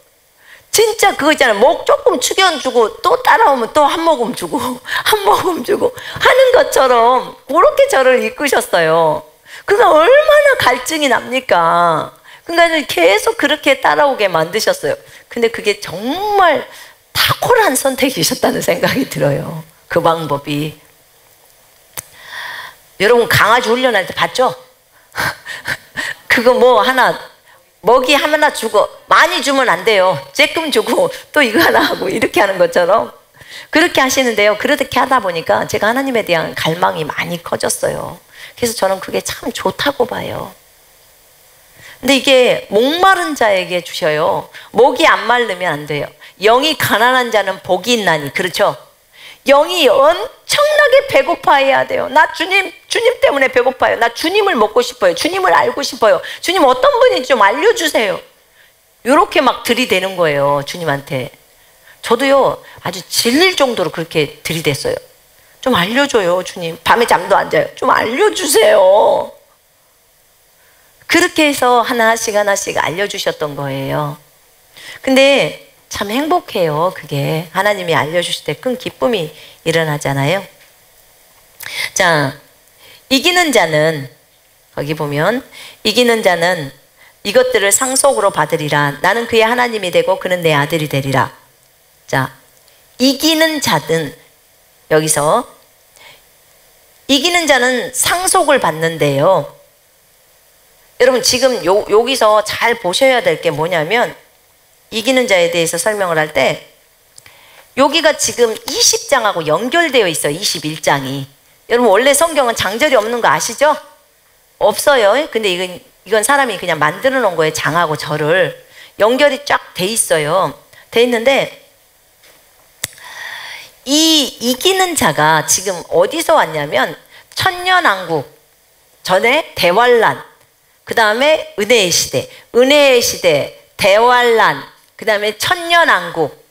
진짜 그거 있잖아요. 목 조금 축여주고 또 따라오면 또 한 모금 주고 한 모금 주고 하는 것처럼 그렇게 저를 이끄셨어요. 그러니까 얼마나 갈증이 납니까? 그러니까 계속 그렇게 따라오게 만드셨어요. 근데 그게 정말 탁월한 선택이셨다는 생각이 들어요. 그 방법이. 여러분 강아지 훈련할 때 봤죠? 그거 뭐 하나 먹이 하나 주고, 많이 주면 안 돼요. 조금 주고 또 이거 하나 하고 이렇게 하는 것처럼 그렇게 하시는데요. 그렇게 하다 보니까 제가 하나님에 대한 갈망이 많이 커졌어요. 그래서 저는 그게 참 좋다고 봐요. 근데 이게 목마른 자에게 주셔요. 목이 안 마르면 안 돼요. 영이 가난한 자는 복이 있나니. 그렇죠? 영이 엄청나게 배고파해야 돼요. 나 주님 때문에 배고파요. 나 주님을 먹고 싶어요. 주님을 알고 싶어요. 주님 어떤 분인지 좀 알려주세요. 이렇게 막 들이대는 거예요. 주님한테. 저도요, 아주 질릴 정도로 그렇게 들이댔어요. 좀 알려줘요, 주님. 밤에 잠도 안 자요. 좀 알려주세요. 그렇게 해서 하나씩 알려주셨던 거예요. 근데 참 행복해요. 그게 하나님이 알려주실 때 큰 기쁨이 일어나잖아요. 자, 이기는 자는, 거기 보면 이기는 자는 이것들을 상속으로 받으리라. 나는 그의 하나님이 되고 그는 내 아들이 되리라. 자, 이기는 자든, 여기서 이기는 자는 상속을 받는데요. 여러분 지금 여기서 잘 보셔야 될 게 뭐냐면, 이기는 자에 대해서 설명을 할 때 여기가 지금 20장하고 연결되어 있어요. 21장이. 여러분 원래 성경은 장절이 없는 거 아시죠? 없어요. 근데 이건 사람이 그냥 만들어 놓은 거예요. 장하고 절을. 연결이 쫙 돼 있어요. 돼 있는데 이 이기는 자가 지금 어디서 왔냐면 천년왕국 전에 대환란, 그 다음에 은혜의 시대, 대환란, 그 다음에 천년왕국,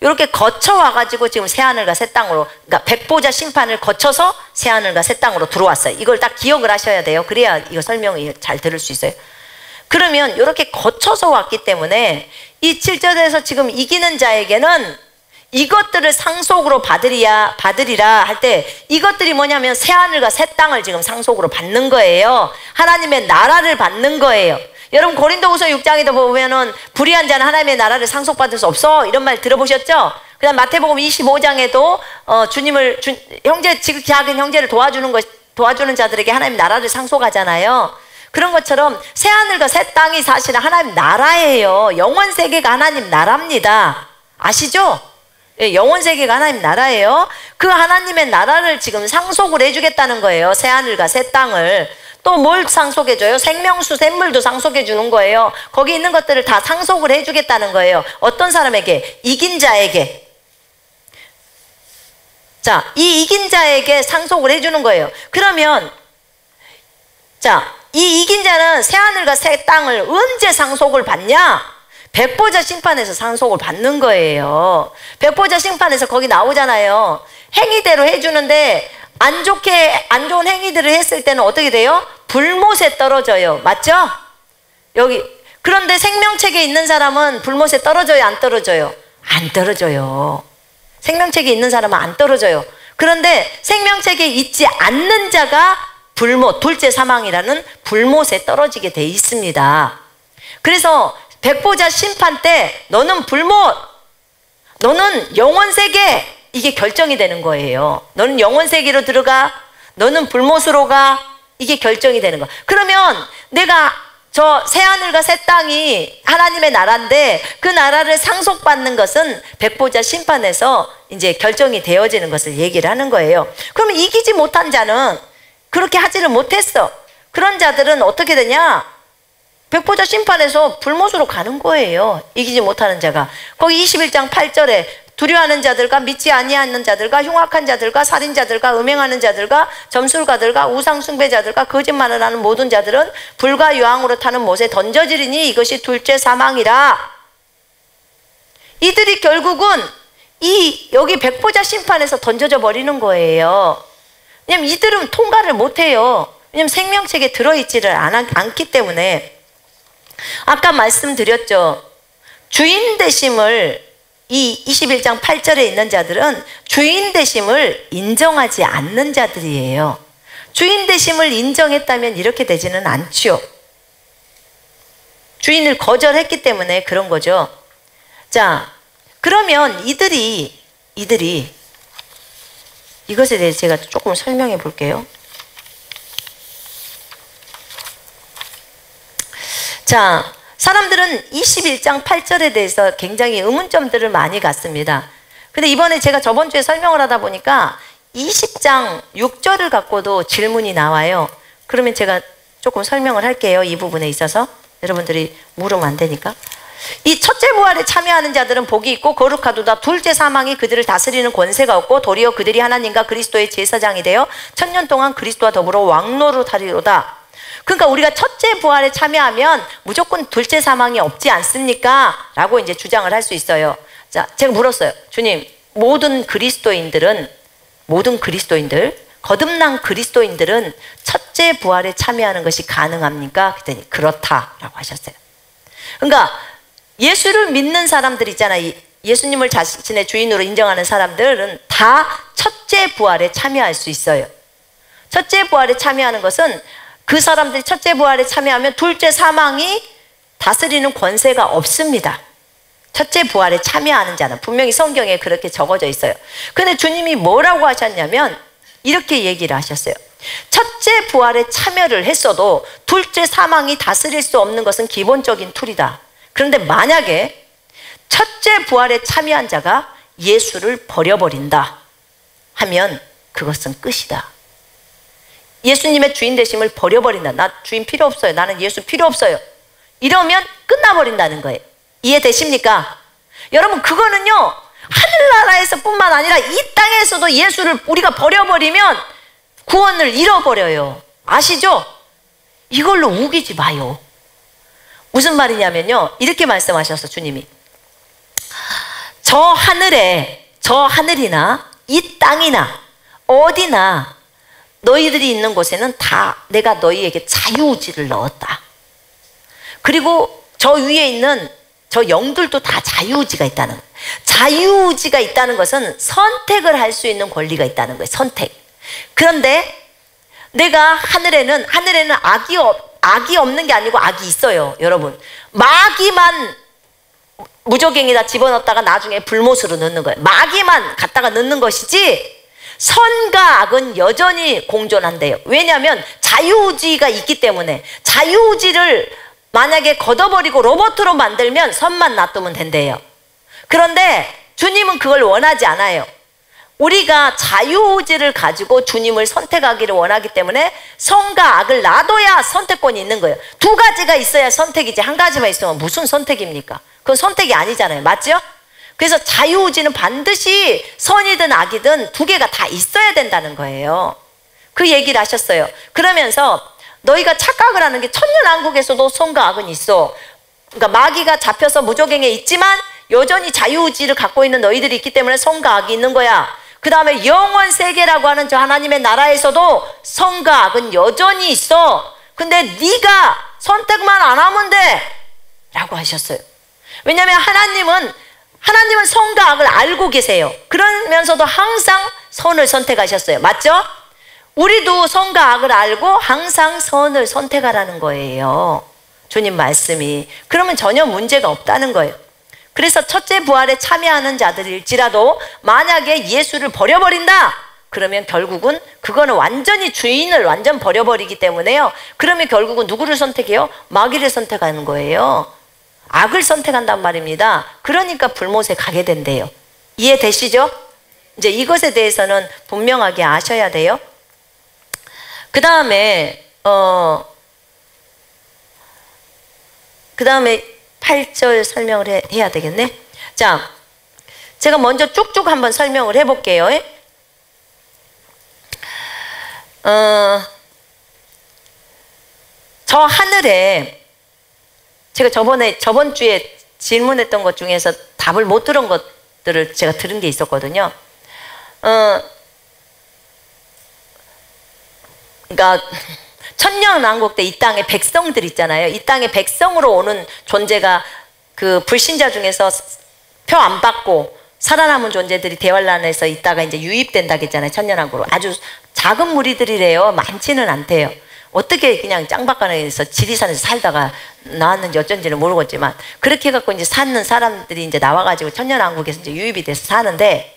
이렇게 거쳐와가지고 지금 새하늘과 새 땅으로, 그러니까 백보자 심판을 거쳐서 새하늘과 새 땅으로 들어왔어요. 이걸 딱 기억을 하셔야 돼요. 그래야 이거 설명을 잘 들을 수 있어요. 그러면 이렇게 거쳐서 왔기 때문에 이 7절에서 지금 이기는 자에게는 이것들을 상속으로 받으리라 할 때, 이것들이 뭐냐면 새하늘과 새 땅을 지금 상속으로 받는 거예요. 하나님의 나라를 받는 거예요. 여러분 고린도후서 6장에도 보면은 불의한 자는 하나님의 나라를 상속받을 수 없어, 이런 말 들어보셨죠? 그다음 마태복음 25장에도 지극히 형제를 도와주는 자들에게 하나님 나라를 상속하잖아요. 그런 것처럼 새하늘과 새 땅이 사실은 하나님 나라예요. 영원 세계가 하나님 나라입니다. 아시죠? 예, 영원 세계가 하나님 나라예요. 그 하나님의 나라를 지금 상속을 해주겠다는 거예요. 새하늘과 새 땅을. 또 뭘 상속해줘요? 생명수, 샘물도 상속해주는 거예요. 거기 있는 것들을 다 상속을 해주겠다는 거예요. 어떤 사람에게? 이긴 자에게. 자, 이 이긴 자에게 상속을 해주는 거예요. 그러면 자, 이 이긴 자는 새하늘과 새 땅을 언제 상속을 받냐? 백보자 심판에서 상속을 받는 거예요. 백보자 심판에서 거기 나오잖아요. 행위대로 해주는데 안 좋은 행위들을 했을 때는 어떻게 돼요? 불못에 떨어져요. 맞죠? 여기. 그런데 생명책에 있는 사람은 불못에 떨어져요, 안 떨어져요? 안 떨어져요. 생명책에 있는 사람은 안 떨어져요. 그런데 생명책에 있지 않는 자가 불못, 둘째 사망이라는 불못에 떨어지게 돼 있습니다. 그래서 백보자 심판 때 너는 불못, 너는 영원세계, 이게 결정이 되는 거예요. 너는 영원세계로 들어가, 너는 불못으로 가, 이게 결정이 되는 거야. 그러면 내가 저 새하늘과 새 땅이 하나님의 나라인데 그 나라를 상속받는 것은 백보자 심판에서 이제 결정이 되어지는 것을 얘기를 하는 거예요. 그러면 이기지 못한 자는 그렇게 하지를 못했어. 그런 자들은 어떻게 되냐? 백보자 심판에서 불못으로 가는 거예요. 이기지 못하는 자가. 거기 21장 8절에 두려워하는 자들과 믿지 아니하는 자들과 흉악한 자들과 살인자들과 음행하는 자들과 점술가들과 우상 숭배자들과 거짓말을 하는 모든 자들은 불과 유황으로 타는 못에 던져지리니 이것이 둘째 사망이라. 이들이 결국은 여기 백보자 심판에서 던져져 버리는 거예요. 왜냐면 이들은 통과를 못해요. 왜냐면 생명책에 들어있지를 않기 때문에. 아까 말씀드렸죠. 주인 되심을, 이 21장 8절에 있는 자들은 주인 되심을 인정하지 않는 자들이에요. 주인 되심을 인정했다면 이렇게 되지는 않죠. 주인을 거절했기 때문에 그런 거죠. 자, 그러면 이들이 이것에 대해서 제가 조금 설명해 볼게요. 자, 사람들은 21장 8절에 대해서 굉장히 의문점들을 많이 갖습니다. 근데 이번에 제가 저번 주에 설명을 하다 보니까 20장 6절을 갖고도 질문이 나와요. 그러면 제가 조금 설명을 할게요. 이 부분에 있어서. 여러분들이 물으면 안 되니까. 이 첫째 부활에 참여하는 자들은 복이 있고 거룩하도다. 둘째 사망이 그들을 다스리는 권세가 없고 도리어 그들이 하나님과 그리스도의 제사장이 되어 천년 동안 그리스도와 더불어 왕노로 타리로다. 그러니까 우리가 첫째 부활에 참여하면 무조건 둘째 사망이 없지 않습니까? 라고 이제 주장을 할 수 있어요. 자, 제가 물었어요. 주님, 모든 그리스도인들, 거듭난 그리스도인들은 첫째 부활에 참여하는 것이 가능합니까? 그랬더니 그렇다라고 하셨어요. 그러니까 예수를 믿는 사람들 있잖아요. 예수님을 자신의 주인으로 인정하는 사람들은 다 첫째 부활에 참여할 수 있어요. 첫째 부활에 참여하는 것은 그 사람들이 첫째 부활에 참여하면 둘째 사망이 다스리는 권세가 없습니다. 첫째 부활에 참여하는 자는 분명히 성경에 그렇게 적어져 있어요. 근데 주님이 뭐라고 하셨냐면 이렇게 얘기를 하셨어요. 첫째 부활에 참여를 했어도 둘째 사망이 다스릴 수 없는 것은 기본적인 툴이다. 그런데 만약에 첫째 부활에 참여한 자가 예수를 버려버린다 하면 그것은 끝이다. 예수님의 주인 되심을 버려버린다. 나 주인 필요 없어요. 나는 예수 필요 없어요. 이러면 끝나버린다는 거예요. 이해되십니까? 여러분, 그거는요, 하늘나라에서 뿐만 아니라 이 땅에서도 예수를 우리가 버려버리면 구원을 잃어버려요. 아시죠? 이걸로 우기지 마요. 무슨 말이냐면요, 이렇게 말씀하셨어. 주님이 저 하늘이나 이 땅이나 어디나 너희들이 있는 곳에는 다 내가 너희에게 자유의지를 넣었다. 그리고 저 위에 있는 저 영들도 다 자유의지가 있다는 거예요. 자유의지가 있다는 것은 선택을 할 수 있는 권리가 있다는 거예요. 선택. 그런데 내가 하늘에는 악이 없는 게 아니고 악이 있어요. 여러분, 마귀만 무조갱에다 집어넣었다가 나중에 불못으로 넣는 거예요. 마귀만 갖다가 넣는 것이지 선과 악은 여전히 공존한대요. 왜냐하면 자유의지가 있기 때문에. 자유의지를 만약에 걷어버리고 로봇으로 만들면 선만 놔두면 된대요. 그런데 주님은 그걸 원하지 않아요. 우리가 자유의지를 가지고 주님을 선택하기를 원하기 때문에 선과 악을 놔둬야 선택권이 있는 거예요. 두 가지가 있어야 선택이지 한 가지만 있으면 무슨 선택입니까? 그건 선택이 아니잖아요. 맞죠? 그래서 자유의지는 반드시 선이든 악이든 두 개가 다 있어야 된다는 거예요. 그 얘기를 하셨어요. 그러면서 너희가 착각을 하는 게 천년왕국에서도 선과 악은 있어. 그러니까 마귀가 잡혀서 무조갱에 있지만 여전히 자유의지를 갖고 있는 너희들이 있기 때문에 선과 악이 있는 거야. 그 다음에 영원 세계라고 하는 저 하나님의 나라에서도 선과 악은 여전히 있어. 근데 네가 선택만 안 하면 돼 라고 하셨어요. 왜냐하면 하나님은 선과 악을 알고 계세요. 그러면서도 항상 선을 선택하셨어요. 맞죠? 우리도 선과 악을 알고 항상 선을 선택하라는 거예요. 주님 말씀이. 그러면 전혀 문제가 없다는 거예요. 그래서 첫째 부활에 참여하는 자들일지라도 만약에 예수를 버려버린다 그러면 결국은 그거는 완전히 주인을 완전 버려버리기 때문에요. 그러면 결국은 누구를 선택해요? 마귀를 선택하는 거예요. 악을 선택한단 말입니다. 그러니까 불못에 가게 된대요. 이해되시죠? 이제 이것에 대해서는 분명하게 아셔야 돼요. 그 다음에 8절 설명을 해야 되겠네. 자, 제가 먼저 쭉쭉 한번 설명을 해볼게요. 저 하늘에 제가 저번 주에 질문했던 것 중에서 답을 못 들은 것들을 제가 들은 게 있었거든요. 그러니까 천년왕국 때 이 땅에 백성들 있잖아요. 이 땅에 백성으로 오는 존재가 그 불신자 중에서 표 안 받고 살아남은 존재들이 대환란에서 있다가 이제 유입된다고 했잖아요. 천년왕국으로. 아주 작은 무리들이래요. 많지는 않대요. 어떻게 그냥 짱박간에서 지리산에서 살다가 나왔는지 어쩐지는 모르겠지만 그렇게 해갖고 이제 사는 사람들이 이제 나와가지고 천년왕국에서 이제 유입이 돼서 사는데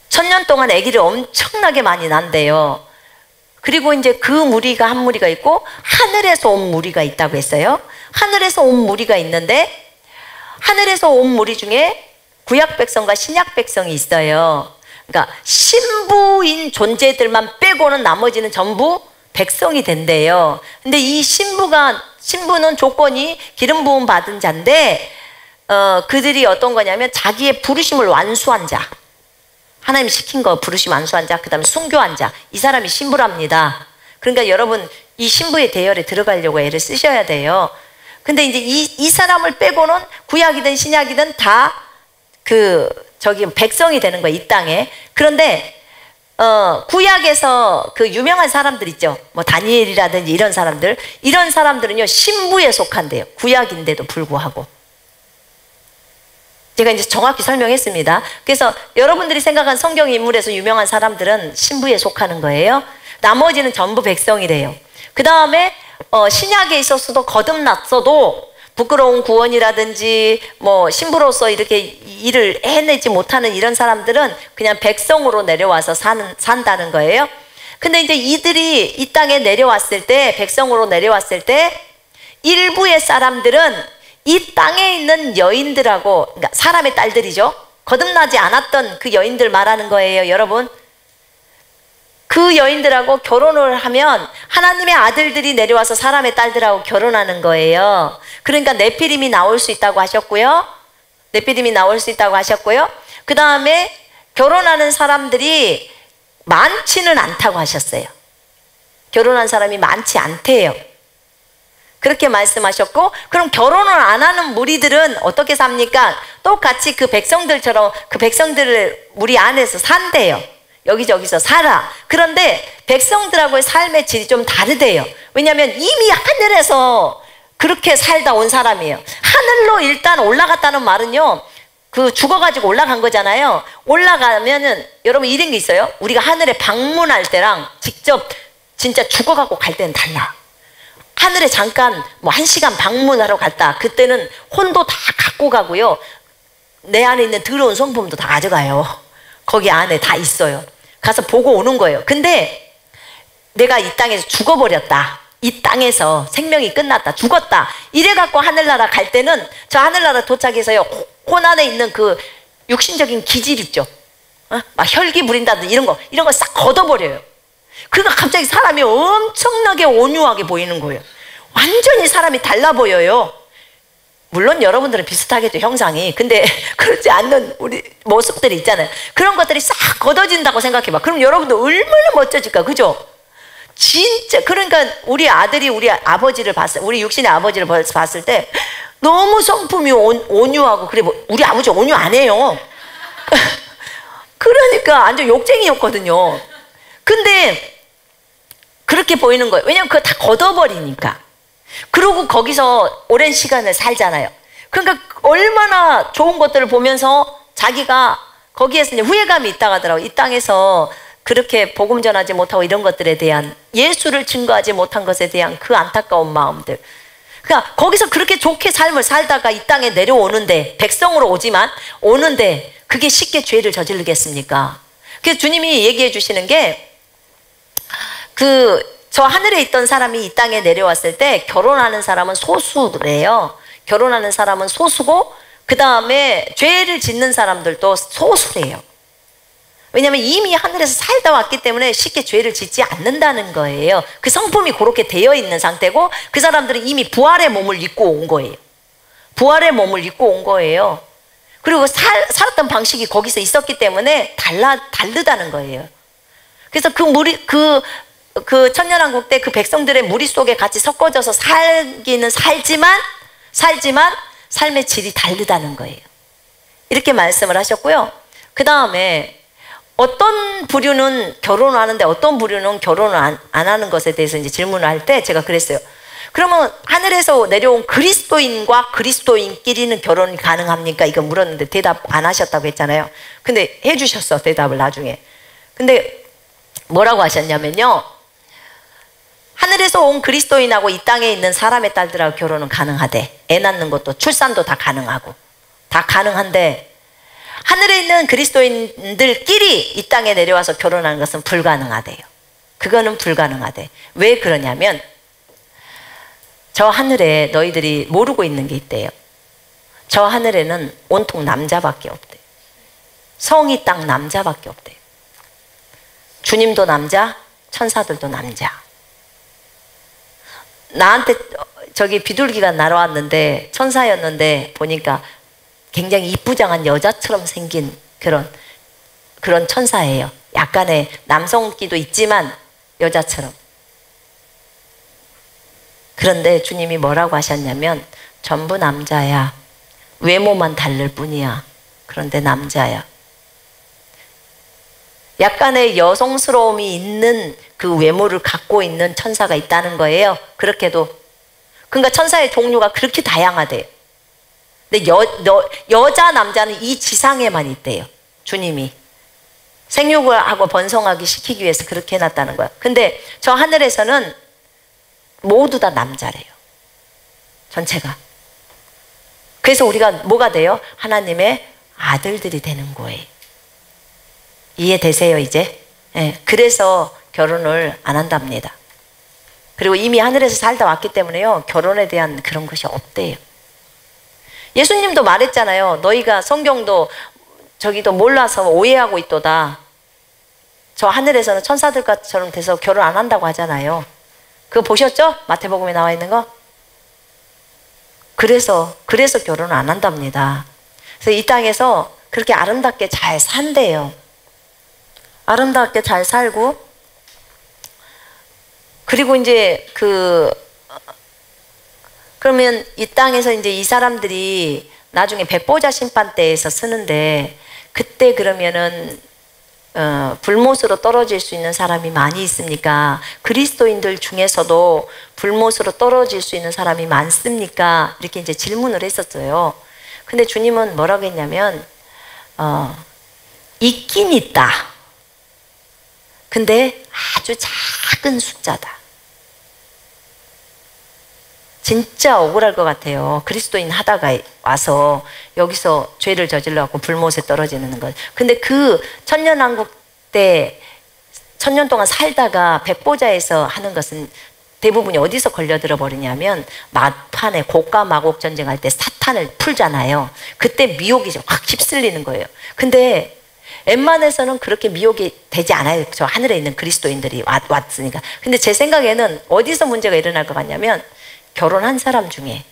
천년 동안 아기를 엄청나게 많이 난대요. 그리고 이제 그 무리가 한 무리가 있고 하늘에서 온 무리가 있다고 했어요. 하늘에서 온 무리가 있는데 하늘에서 온 무리 중에 구약 백성과 신약 백성이 있어요. 그러니까 신부인 존재들만 빼고는 나머지는 전부 백성이 된대요. 근데 이 신부는 조건이 기름 부음 받은 자인데 그들이 어떤 거냐면 자기의 부르심을 완수한 자, 하나님 시킨 거 부르심 완수한 자, 그 다음에 순교한 자, 이 사람이 신부랍니다. 그러니까 여러분 이 신부의 대열에 들어가려고 애를 쓰셔야 돼요. 근데 이제 이 사람을 빼고는 구약이든 신약이든 다 백성이 되는 거예요, 이 땅에. 그런데 구약에서 그 유명한 사람들 있죠. 뭐 다니엘이라든지 이런 사람들은요 신부에 속한대요. 구약인데도 불구하고. 제가 이제 정확히 설명했습니다. 그래서 여러분들이 생각한 성경 인물에서 유명한 사람들은 신부에 속하는 거예요. 나머지는 전부 백성이래요. 그 다음에 신약에 있어서도 거듭났어도 부끄러운 구원이라든지 뭐 신부로서 이렇게 일을 해내지 못하는 이런 사람들은 그냥 백성으로 내려와서 산다는 거예요. 근데 이제 이들이 이 땅에 내려왔을 때, 백성으로 내려왔을 때 일부의 사람들은 이 땅에 있는 여인들하고, 그러니까 사람의 딸들이죠. 거듭나지 않았던 그 여인들 말하는 거예요, 여러분. 그 여인들하고 결혼을 하면 하나님의 아들들이 내려와서 사람의 딸들하고 결혼하는 거예요. 그러니까 네피림이 나올 수 있다고 하셨고요. 그 다음에 결혼하는 사람들이 많지는 않다고 하셨어요. 결혼한 사람이 많지 않대요. 그렇게 말씀하셨고, 그럼 결혼을 안 하는 무리들은 어떻게 삽니까? 똑같이 그 백성들처럼 그 백성들을 무리 안에서 산대요. 여기저기서 살아. 그런데 백성들하고의 삶의 질이 좀 다르대요. 왜냐하면 이미 하늘에서 그렇게 살다 온 사람이에요. 하늘로 일단 올라갔다는 말은요, 그 죽어가지고 올라간 거잖아요. 올라가면은 여러분 이런 게 있어요. 우리가 하늘에 방문할 때랑 직접 진짜 죽어가고 갈 때는 달라. 하늘에 잠깐 뭐 1시간 방문하러 갔다. 그때는 혼도 다 갖고 가고요. 내 안에 있는 더러운 성품도 다 가져가요. 거기 안에 다 있어요. 가서 보고 오는 거예요. 근데 내가 이 땅에서 죽어버렸다. 이 땅에서 생명이 끝났다. 죽었다. 이래갖고 하늘나라 갈 때는 저 하늘나라 도착해서요. 혼 안에 있는 그 육신적인 기질 있죠. 막 혈기 부린다든지 이런 거 싹 걷어버려요. 그러니까 갑자기 사람이 엄청나게 온유하게 보이는 거예요. 완전히 사람이 달라 보여요. 물론 여러분들은 비슷하겠죠, 형상이. 근데 그렇지 않는 우리 모습들이 있잖아요. 그런 것들이 싹 걷어진다고 생각해봐. 그럼 여러분들 얼마나 멋져질까, 그죠? 진짜. 그러니까 우리 아들이 우리 육신의 아버지를 봤을 때 너무 성품이 온유하고, 그래, 우리 아버지 온유 안 해요. 그러니까 완전 욕쟁이였거든요. 근데 그렇게 보이는 거예요. 왜냐면 그거 다 걷어버리니까. 그리고 거기서 오랜 시간을 살잖아요. 그러니까 얼마나 좋은 것들을 보면서 자기가 거기에서 이제 후회감이 있다고 하더라고요. 이 땅에서 그렇게 복음 전하지 못하고 이런 것들에 대한, 예수를 증거하지 못한 것에 대한 그 안타까운 마음들. 그러니까 거기서 그렇게 좋게 삶을 살다가 이 땅에 내려오는데, 백성으로 오지만 오는데 그게 쉽게 죄를 저지르겠습니까? 그래서 주님이 얘기해 주시는 게, 저 하늘에 있던 사람이 이 땅에 내려왔을 때 결혼하는 사람은 소수래요. 결혼하는 사람은 소수고, 그 다음에 죄를 짓는 사람들도 소수래요. 왜냐하면 이미 하늘에서 살다 왔기 때문에 쉽게 죄를 짓지 않는다는 거예요. 그 성품이 그렇게 되어 있는 상태고, 그 사람들은 이미 부활의 몸을 입고 온 거예요. 부활의 몸을 입고 온 거예요. 그리고 살았던 방식이 거기서 있었기 때문에 다르다는 거예요. 그래서 그 천년왕국 때 그 백성들의 무리 속에 같이 섞어져서 살기는 살지만 삶의 질이 다르다는 거예요. 이렇게 말씀을 하셨고요. 그 다음에 어떤 부류는 결혼을 하는데 어떤 부류는 결혼을 안 하는 것에 대해서 이제 질문을 할 때 제가 그랬어요. 그러면 하늘에서 내려온 그리스도인과 그리스도인끼리는 결혼이 가능합니까? 이거 물었는데 대답 안 하셨다고 했잖아요. 근데 해주셨어, 대답을 나중에. 근데 뭐라고 하셨냐면요, 하늘에서 온 그리스도인하고 이 땅에 있는 사람의 딸들하고 결혼은 가능하대. 애 낳는 것도 출산도 다 가능하고 다 가능한데, 하늘에 있는 그리스도인들끼리 이 땅에 내려와서 결혼하는 것은 불가능하대요. 그거는 불가능하대. 왜 그러냐면, 저 하늘에 너희들이 모르고 있는 게 있대요. 저 하늘에는 온통 남자밖에 없대요. 성이 딱 남자밖에 없대요. 주님도 남자, 천사들도 남자. 나한테 저기 비둘기가 날아왔는데, 천사였는데 보니까 굉장히 이쁘장한 여자처럼 생긴 그런 천사예요. 약간의 남성기도 있지만 여자처럼. 그런데 주님이 뭐라고 하셨냐면, 전부 남자야. 외모만 다를 뿐이야. 그런데 남자야. 약간의 여성스러움이 있는 그 외모를 갖고 있는 천사가 있다는 거예요. 그렇게도. 그러니까 천사의 종류가 그렇게 다양하대요. 근데 여자 남자는 이 지상에만 있대요. 주님이 생육을 하고 번성하기 시키기 위해서 그렇게 해놨다는 거야. 근데 저 하늘에서는 모두 다 남자래요. 전체가. 그래서 우리가 뭐가 돼요? 하나님의 아들들이 되는 거예요. 이해되세요, 이제? 네, 그래서 결혼을 안 한답니다. 그리고 이미 하늘에서 살다 왔기 때문에요, 결혼에 대한 그런 것이 없대요. 예수님도 말했잖아요. 너희가 성경도 저기도 몰라서 오해하고 있도다. 저 하늘에서는 천사들처럼 돼서 결혼 안 한다고 하잖아요. 그거 보셨죠? 마태복음에 나와 있는 거? 그래서 결혼을 안 한답니다. 그래서 이 땅에서 그렇게 아름답게 잘 산대요. 아름답게 잘 살고, 그리고 이제 그러면 이 땅에서 이제 이 사람들이 나중에 백보자 심판대에서 쓰는데, 그때 그러면은 불못으로 떨어질 수 있는 사람이 많이 있습니까? 그리스도인들 중에서도 불못으로 떨어질 수 있는 사람이 많습니까? 이렇게 이제 질문을 했었어요. 근데 주님은 뭐라고 했냐면, 있긴 있다. 근데 아주 작은 숫자다. 진짜 억울할 것 같아요. 그리스도인 하다가 와서 여기서 죄를 저질러갖고 불못에 떨어지는 것. 근데 그 천년왕국 때 천년 동안 살다가 백보자에서 하는 것은 대부분이 어디서 걸려들어 버리냐면, 막판에 고가 마곡 전쟁할 때 사탄을 풀잖아요. 그때 미혹이 확 휩쓸리는 거예요. 근데 엠만에서는 그렇게 미혹이 되지 않아요. 저 하늘에 있는 그리스도인들이 왔으니까. 근데 제 생각에는 어디서 문제가 일어날 것 같냐면, 결혼한 사람 중에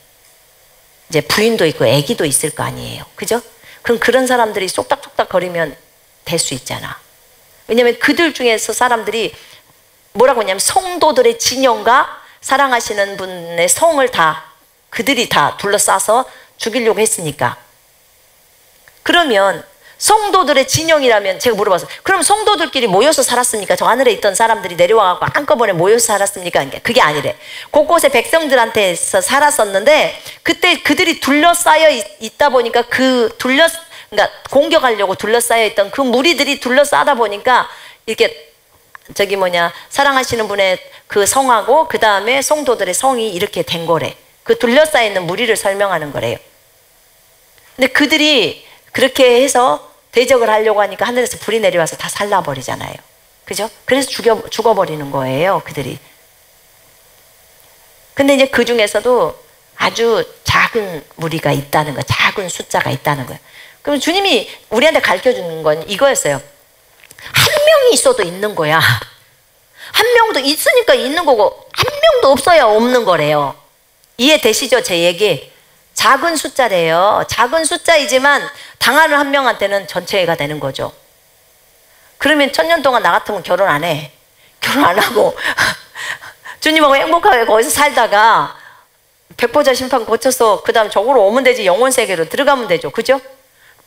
이제 부인도 있고 아기도 있을 거 아니에요. 그죠? 그럼 그런 사람들이 쏙닥쏙닥 거리면 될 수 있잖아. 왜냐면 그들 중에서 사람들이 뭐라고 하냐면, 성도들의 진영과 사랑하시는 분의 성을 그들이 다 둘러싸서 죽이려고 했으니까. 그러면 성도들의 진영이라면 제가 물어봤어요. 그럼 성도들끼리 모여서 살았습니까? 저 하늘에 있던 사람들이 내려와서 한꺼번에 모여서 살았습니까? 그게 아니래. 곳곳에 백성들한테서 살았었는데 그때 그들이 둘러싸여 있다 보니까 그러니까 공격하려고 둘러싸여 있던 그 무리들이 둘러싸다 보니까 이렇게 사랑하시는 분의 그 성하고 그 다음에 성도들의 성이 이렇게 된 거래. 그 둘러싸여 있는 무리를 설명하는 거래요. 근데 그들이 그렇게 해서 대적을 하려고 하니까 하늘에서 불이 내려와서 다 살라버리잖아요. 그죠? 그래서 죽어버리는 거예요, 그들이. 근데 이제 그 중에서도 아주 작은 무리가 있다는 거, 작은 숫자가 있다는 거예요. 그럼 주님이 우리한테 가르쳐 주는 건 이거였어요. 한 명이 있어도 있는 거야. 한 명도 있으니까 있는 거고, 한 명도 없어야 없는 거래요. 이해되시죠? 제 얘기. 작은 숫자래요. 작은 숫자이지만 당하는 한 명한테는 전체가 되는 거죠. 그러면 1000년 동안 나 같으면 결혼 안 해. 결혼 안 하고 주님하고 행복하게 거기서 살다가 백보자 심판 거쳐서 그 다음 저거로 오면 되지. 영원 세계로 들어가면 되죠. 그죠?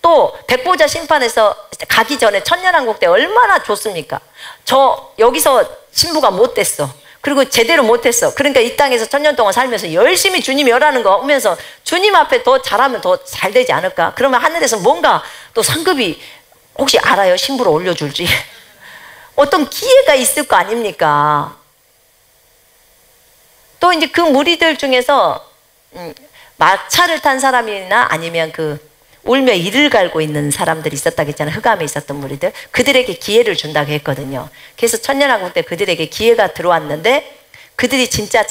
또 백보자 심판에서 가기 전에 천년왕국 때 얼마나 좋습니까? 저 여기서 신부가 못 됐어. 그리고 제대로 못했어. 그러니까 이 땅에서 1000년 동안 살면서 열심히 주님이 열하는 거 오면서 주님 앞에 더 잘하면 더 잘 되지 않을까? 그러면 하늘에서 뭔가 또 상급이 혹시 알아요? 신부로 올려줄지. 어떤 기회가 있을 거 아닙니까? 또 이제 그 무리들 중에서 마차를 탄 사람이나 아니면 울며 이를 갈고 있는 사람들이 있었다고 했잖아요. 흑암에 있었던 무리들. 그들에게 기회를 준다고 했거든요. 그래서 천년왕국 때 그들에게 기회가 들어왔는데 그들이 진짜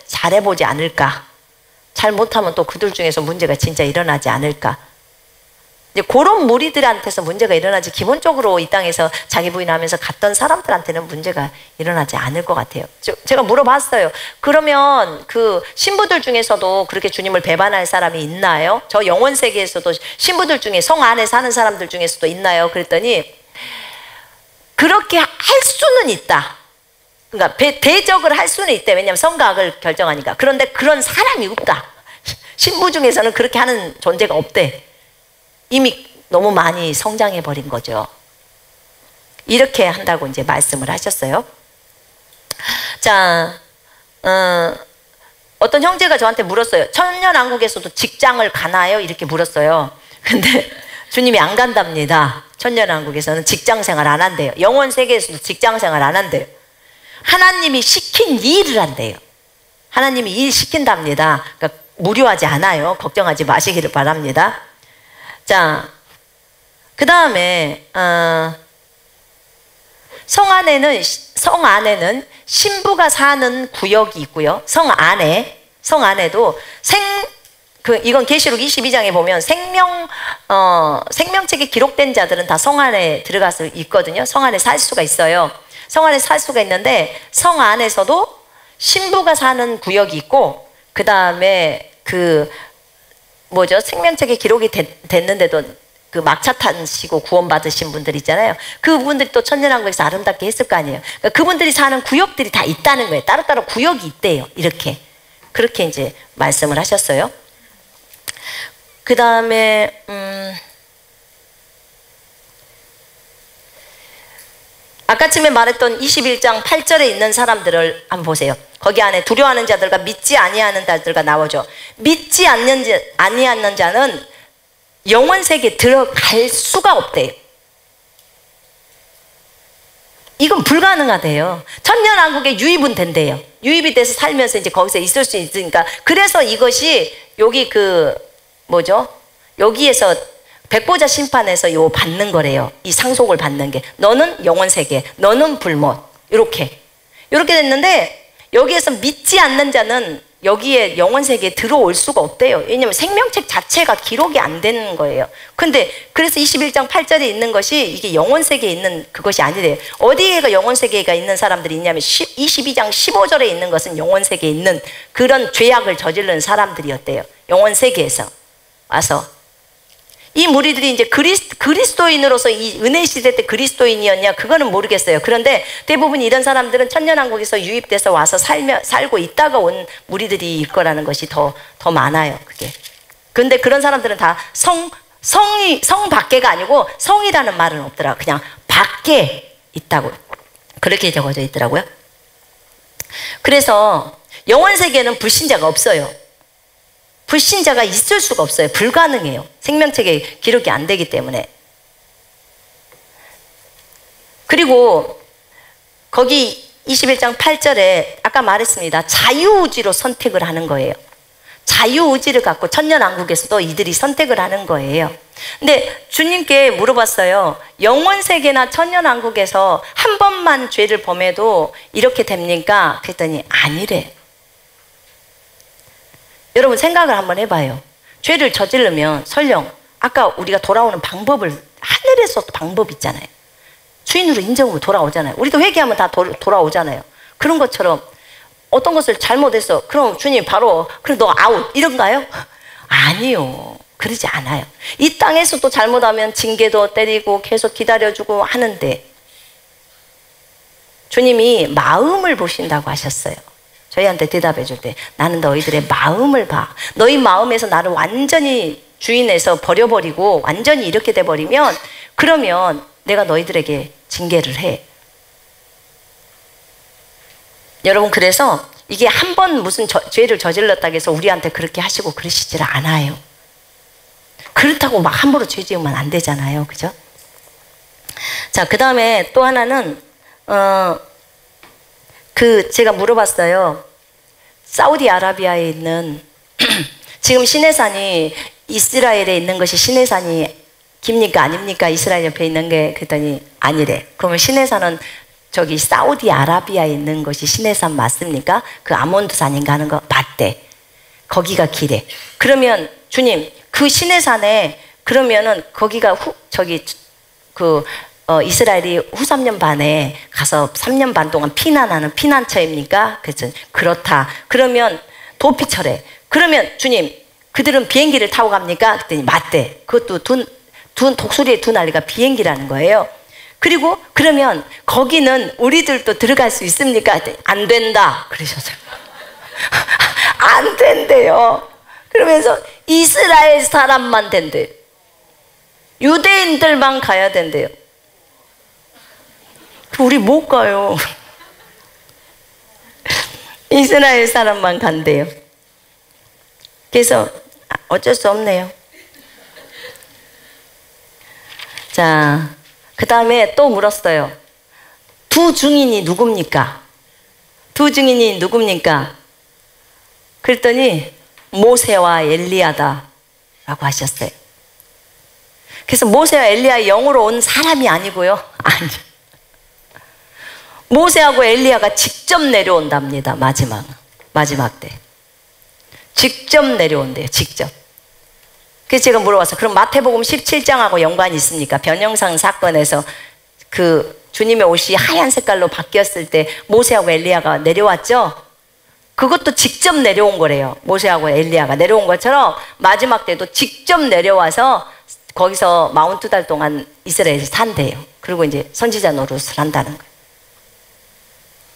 잘해보지 않을까? 잘 못하면 또 그들 중에서 문제가 진짜 일어나지 않을까? 이제 그런 무리들한테서 문제가 일어나지 기본적으로 이 땅에서 자기 부인하면서 갔던 사람들한테는 문제가 일어나지 않을 것 같아요. 제가 물어봤어요. 그러면 그 신부들 중에서도 그렇게 주님을 배반할 사람이 있나요? 저 영원 세계에서도 신부들 중에 성 안에 사는 사람들 중에서도 있나요? 그랬더니 그렇게 할 수는 있다. 그러니까 대적을 할 수는 있대. 왜냐하면 성곽을 결정하니까. 그런데 그런 사람이 없다. 신부 중에서는 그렇게 하는 존재가 없대. 이미 너무 많이 성장해 버린 거죠. 이렇게 한다고 이제 말씀을 하셨어요. 자, 어떤 형제가 저한테 물었어요. 천년왕국에서도 직장을 가나요? 이렇게 물었어요. 근데 주님이 안 간답니다. 천년왕국에서는 직장 생활 안 한대요. 영원 세계에서도 직장 생활 안 한대요. 하나님이 시킨 일을 한대요. 하나님이 일 시킨답니다. 그러니까 무료하지 않아요. 걱정하지 마시기를 바랍니다. 자, 그 다음에 성 안에는 신부가 사는 구역이 있고요. 성 안에도 이건 계시록 22장에 보면 생명책에 기록된 자들은 다 성 안에 들어가서 있거든요. 성 안에 살 수가 있어요. 성 안에 살 수가 있는데 성 안에서도 신부가 사는 구역이 있고 그 다음에 생명책에 기록이 됐는데도 그 막차 타시고 구원받으신 분들 있잖아요. 그분들이 또 천년왕국에서 아름답게 했을 거 아니에요. 그러니까 그분들이 사는 구역들이 다 있다는 거예요. 따로따로 구역이 있대요. 그렇게 이제 말씀을 하셨어요. 그 다음에 아까쯤에 말했던 21장 8절에 있는 사람들을 한번 보세요. 거기 안에 두려워하는 자들과 믿지 아니하는 자들과 나오죠. 믿지 아니하는 자는 영원 세계에 들어갈 수가 없대요. 이건 불가능하대요. 천년왕국에 유입은 된대요. 유입이 돼서 살면서 이제 거기서 있을 수 있으니까. 그래서 이것이 여기 여기에서 백보자 심판에서 요 받는 거래요. 이 상속을 받는 게. 너는 영원 세계, 너는 불못. 이렇게 됐는데 여기에서 믿지 않는 자는 여기에 영원 세계에 들어올 수가 없대요. 왜냐면 생명책 자체가 기록이 안 되는 거예요. 근데 그래서 21장 8절에 있는 것이 이게 영원 세계에 있는 그것이 아니래요. 어디에가 영원 세계가 있는 사람들이 있냐면 22장 15절에 있는 것은 영원 세계에 있는 그런 죄악을 저지른 사람들이었대요. 영원 세계에서 와서 이 무리들이 이제 그리스도인으로서 이 은혜 시대 때 그리스도인이었냐 그거는 모르겠어요. 그런데 대부분 이런 사람들은 천년왕국에서 유입돼서 와서 살고 있다가 온 무리들일 거라는 것이 더 많아요. 그게. 근데 그런 사람들은 다 성 밖에가 아니고 성이라는 말은 없더라고요. 그냥 밖에 있다고 그렇게 적어져 있더라고요. 그래서 영원 세계는 불신자가 없어요. 불신자가 있을 수가 없어요. 불가능해요. 생명책에 기록이 안 되기 때문에. 그리고 거기 21장 8절에 아까 말했습니다. 자유의지로 선택을 하는 거예요. 자유의지를 갖고 천년왕국에서도 이들이 선택을 하는 거예요. 근데 주님께 물어봤어요. 영원세계나 천년왕국에서 한 번만 죄를 범해도 이렇게 됩니까? 그랬더니 아니래. 여러분 생각을 한번 해봐요. 죄를 저지르면 설령 아까 우리가 돌아오는 방법을 하늘에서도 방법 있잖아요. 주인으로 인정으로 돌아오잖아요. 우리도 회개하면 다 돌아오잖아요. 그런 것처럼 어떤 것을 잘못했어. 그럼 주님 바로 그럼 너 아웃 이런가요? 아니요. 그러지 않아요. 이 땅에서도 잘못하면 징계도 때리고 계속 기다려주고 하는데 주님이 마음을 보신다고 하셨어요. 저희한테 대답해 줄 때 나는 너희들의 마음을 봐. 너희 마음에서 나를 완전히 주인에서 버려버리고 완전히 이렇게 돼버리면 그러면 내가 너희들에게 징계를 해. 여러분 그래서 이게 한 번 무슨 죄를 저질렀다고 해서 우리한테 그렇게 하시고 그러시질 않아요. 그렇다고 막 함부로 죄 지으면 안 되잖아요. 그죠? 자, 그 다음에 또 하나는 제가 물어봤어요. 사우디아라비아에 있는 지금 시내산이 이스라엘에 있는 것이 시내산이 깁니까 아닙니까? 이스라엘 옆에 있는 게 그랬더니 아니래. 그러면 시내산은 저기 사우디아라비아에 있는 것이 시내산 맞습니까? 그 아몬드산인가 하는 거 맞대. 거기가 기래. 그러면 주님 그 시내산에 그러면은 거기가 이스라엘이 후 3년 반에 가서 3년 반 동안 피난하는 피난처입니까? 그래서 그렇다. 그러면 도피처래. 그러면 주님 그들은 비행기를 타고 갑니까? 그랬더니 맞대. 그것도 독수리의 두 날리가 비행기라는 거예요. 그리고 그러면 거기는 우리들도 들어갈 수 있습니까? 그랬더니 안 된다. 그러셨어요. 안 된대요. 그러면서 이스라엘 사람만 된대요. 유대인들만 가야 된대요. 우리 못 가요. 이스라엘 사람만 간대요. 그래서 어쩔 수 없네요. 자, 그 다음에 또 물었어요. 두 증인이 누굽니까? 두 증인이 누굽니까? 그랬더니 모세와 엘리야다 라고 하셨어요. 그래서 모세와 엘리야 영으로 온 사람이 아니고요. 아니. 모세하고 엘리야가 직접 내려온답니다. 마지막 때. 직접 내려온대요. 직접. 그래서 제가 물어봤어요. 그럼 마태복음 17장하고 연관이 있습니까? 변형상 사건에서 그 주님의 옷이 하얀 색깔로 바뀌었을 때 모세하고 엘리야가 내려왔죠? 그것도 직접 내려온 거래요. 모세하고 엘리야가 내려온 것처럼 마지막 때도 직접 내려와서 거기서 42달 동안 이스라엘에서 산대요. 그리고 이제 선지자 노릇을 한다는 거예요.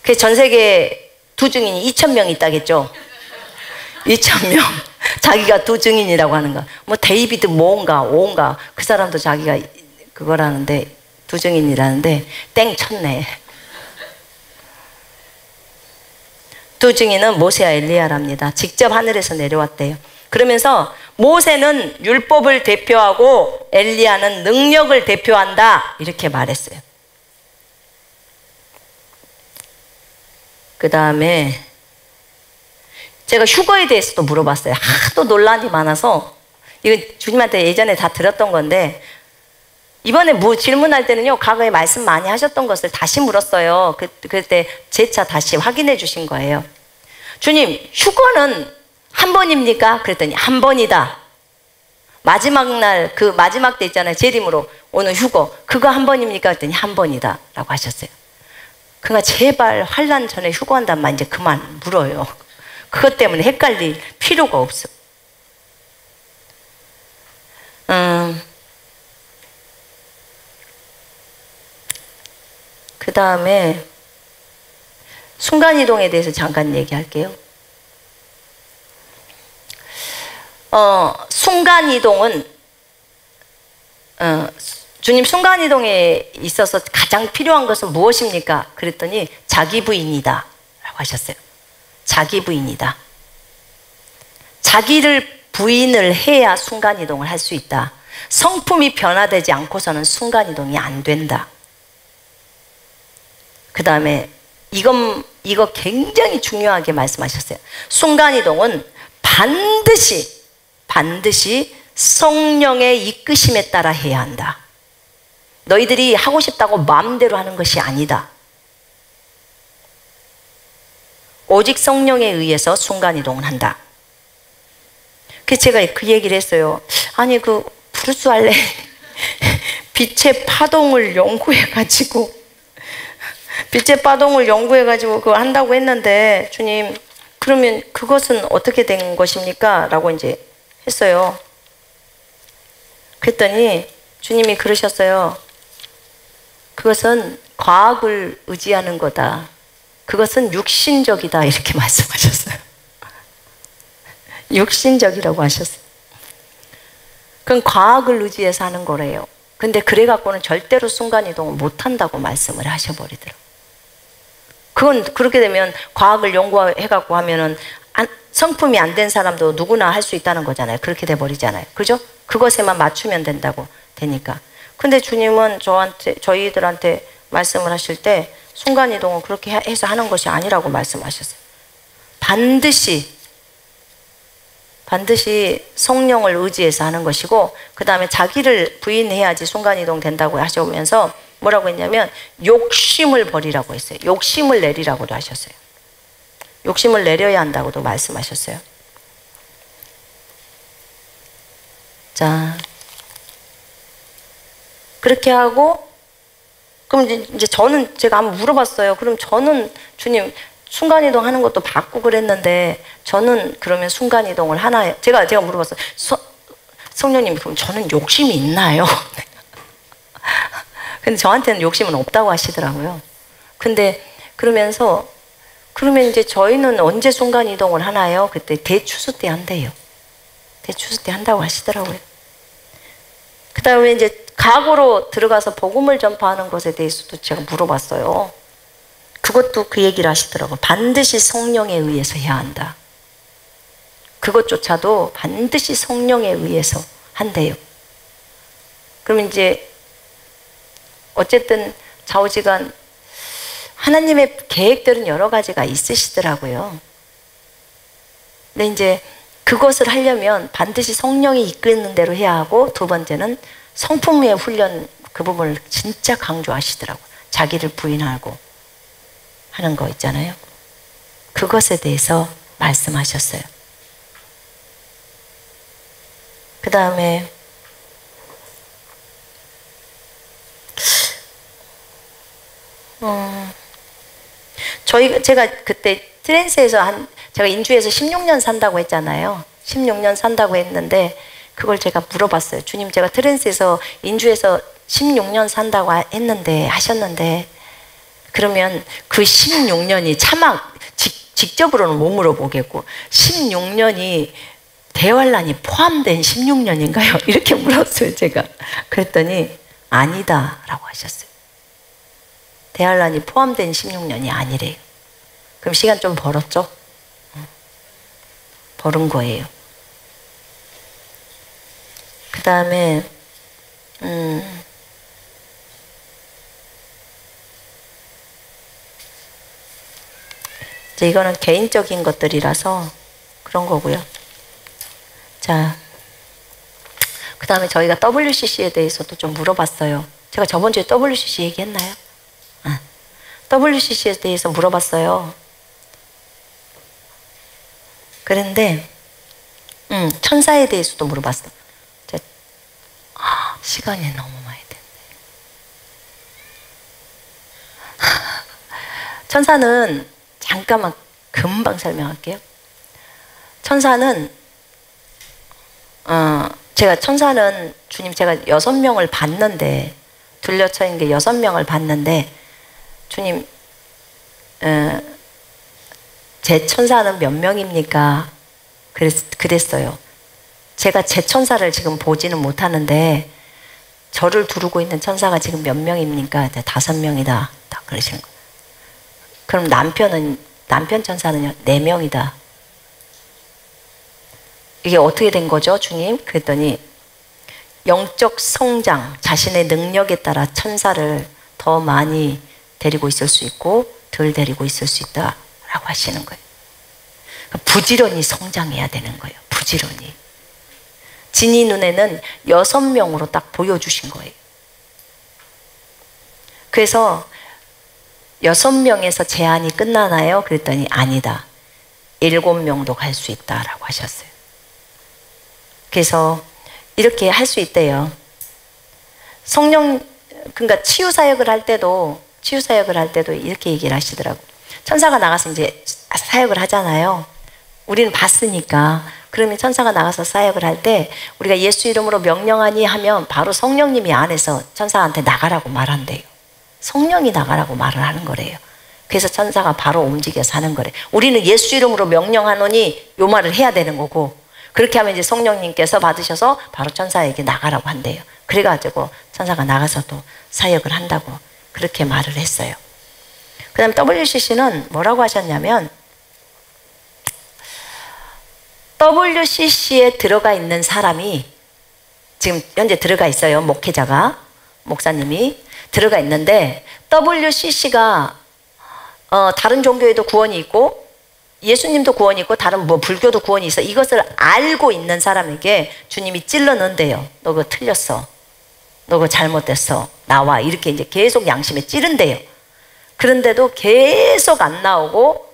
그래서 전 세계에 두 증인이 2,000명 있다겠죠? 2,000명. 자기가 두 증인이라고 하는 거. 뭐 데이비드 오온가 그 사람도 자기가 그거라는데 두 증인이라는데 땡 쳤네. 두 증인은 모세와 엘리야랍니다. 직접 하늘에서 내려왔대요. 그러면서 모세는 율법을 대표하고 엘리야는 능력을 대표한다 이렇게 말했어요. 그 다음에 제가 휴거에 대해서도 물어봤어요. 하도 논란이 많아서 이건 주님한테 예전에 다 들었던 건데 이번에 뭐 질문할 때는요 과거에 말씀 많이 하셨던 것을 다시 물었어요. 그때 재차 다시 확인해 주신 거예요. 주님 휴거는 한 번입니까? 그랬더니 한 번이다. 마지막 날 그 마지막 때 있잖아요. 재림으로 오는 휴거 그거 한 번입니까? 그랬더니 한 번이다 라고 하셨어요. 그러니까 제발 환난 전에 휴거한단 말 이제 그만 물어요. 그것 때문에 헷갈릴 필요가 없어. 그 다음에 순간이동에 대해서 잠깐 얘기할게요. 순간이동은 주님 순간이동에 있어서 가장 필요한 것은 무엇입니까? 그랬더니 자기 부인이다 라고 하셨어요. 자기 부인이다. 자기를 부인을 해야 순간이동을 할 수 있다. 성품이 변화되지 않고서는 순간이동이 안 된다. 그 다음에 이거 굉장히 중요하게 말씀하셨어요. 순간이동은 반드시 성령의 이끄심에 따라 해야 한다. 너희들이 하고 싶다고 마음대로 하는 것이 아니다. 오직 성령에 의해서 순간이동을 한다. 그래서 제가 그 얘기를 했어요. 아니 브루스 알렌 빛의 파동을 연구해가지고 그거 한다고 했는데 주님 그러면 그것은 어떻게 된 것입니까? 라고 이제 했어요. 그랬더니 주님이 그러셨어요. 그것은 과학을 의지하는 거다. 그것은 육신적이다. 이렇게 말씀하셨어요. 육신적이라고 하셨어요. 그건 과학을 의지해서 하는 거래요. 근데 그래갖고는 절대로 순간이동을 못한다고 말씀을 하셔버리더라고요. 그건 그렇게 되면 과학을 연구해갖고 하면은 성품이 안 된 사람도 누구나 할 수 있다는 거잖아요. 그렇게 돼버리잖아요. 그죠? 그것에만 맞추면 되니까. 근데 주님은 저희들한테 말씀을 하실 때 순간이동은 그렇게 해서 하는 것이 아니라고 말씀하셨어요. 반드시 성령을 의지해서 하는 것이고, 그 다음에 자기를 부인해야지 순간이동 된다고 하시면서 뭐라고 했냐면 욕심을 버리라고 했어요. 욕심을 내리라고도 하셨어요. 욕심을 내려야 한다고도 말씀하셨어요. 자, 그렇게 하고 그럼 이제 제가 한번 물어봤어요. 그럼 저는 주님 순간이동 하는 것도 받고 그랬는데 저는 그러면 순간이동을 하나요? 제가 물어봤어요. 성령님 그럼 저는 욕심이 있나요? 근데 저한테는 욕심은 없다고 하시더라고요. 근데 그러면 이제 저희는 언제 순간이동을 하나요? 그때 대추수 때 한대요. 대추수 때 한다고 하시더라고요. 그 다음에 이제 각오로 들어가서 복음을 전파하는 것에 대해서도 제가 물어봤어요. 그것도 그 얘기를 하시더라고요. 반드시 성령에 의해서 해야 한다. 그것조차도 반드시 성령에 의해서 한대요. 그러면 이제 어쨌든 좌우지간 하나님의 계획들은 여러 가지가 있으시더라고요. 근데 이제 그것을 하려면 반드시 성령이 이끄는 대로 해야 하고, 두 번째는 성품의 훈련, 그 부분을 진짜 강조하시더라고요. 자기를 부인하고 하는 거 있잖아요. 그것에 대해서 말씀하셨어요. 그 다음에 제가 그때 트랜스에서 제가 인주에서 16년 산다고 했잖아요. 16년 산다고 했는데 그걸 제가 물어봤어요. 주님, 제가 트랜스에서 인주에서 16년 산다고 하셨는데 그러면 그 16년이 직접으로는 못 물어보겠고 16년이 대환란이 포함된 16년인가요? 이렇게 물었어요, 제가. 그랬더니 아니다 라고 하셨어요. 대환란이 포함된 16년이 아니래요. 그럼 시간 좀 벌었죠? 벌은 거예요. 그 다음에 이제 이거는 개인적인 것들이라서 그런 거고요. 자, 그 다음에 저희가 WCC에 대해서도 좀 물어봤어요. 제가 저번 주에 WCC 얘기했나요? WCC에 대해서 물어봤어요. 그런데 천사에 대해서도 물어봤어. 시간이 너무 많이 됐네. 천사는 잠깐만 금방 설명할게요. 천사는 주님, 제가 6명을 봤는데, 둘러쳐 있는 게 6명을 봤는데, 주님, 제 천사는 몇 명입니까? 그랬어요. 제가 제 천사를 지금 보지는 못하는데 저를 두르고 있는 천사가 지금 몇 명입니까? 5명이다. 딱 그러시는 거예요. 그럼 남편 천사는요? 4명이다. 이게 어떻게 된 거죠, 주님? 그랬더니 영적 성장, 자신의 능력에 따라 천사를 더 많이 데리고 있을 수 있고 덜 데리고 있을 수 있다라고 하시는 거예요. 부지런히 성장해야 되는 거예요. 부지런히. 진이 눈에는 6명으로 딱 보여주신 거예요. 그래서 6명에서 제한이 끝나나요? 그랬더니 아니다. 7명도 갈 수 있다라고 하셨어요. 그래서 이렇게 할 수 있대요. 그러니까 치유사역을 할 때도 이렇게 얘기를 하시더라고. 천사가 나가서 이제 사역을 하잖아요. 우리는 봤으니까. 그러면 천사가 나가서 사역을 할 때 우리가 예수 이름으로 명령하니 하면 바로 성령님이 안에서 천사한테 나가라고 말한대요. 성령이 나가라고 말을 하는 거래요. 그래서 천사가 바로 움직여서 하는 거래요. 우리는 예수 이름으로 명령하노니 요 말을 해야 되는 거고, 그렇게 하면 이제 성령님께서 받으셔서 바로 천사에게 나가라고 한대요. 그래가지고 천사가 나가서 또 사역을 한다고 그렇게 말을 했어요. 그 다음에 WCC는 뭐라고 하셨냐면, WCC에 들어가 있는 사람이 지금 현재 들어가 있어요. 목사님이 들어가 있는데, WCC가 다른 종교에도 구원이 있고 예수님도 구원이 있고 다른 불교도 구원이 있어. 이것을 알고 있는 사람에게 주님이 찔러 넣은대요. 너 그거 틀렸어. 너 그거 잘못됐어. 나와. 이렇게 이제 계속 양심에 찌른대요. 그런데도 계속 안 나오고,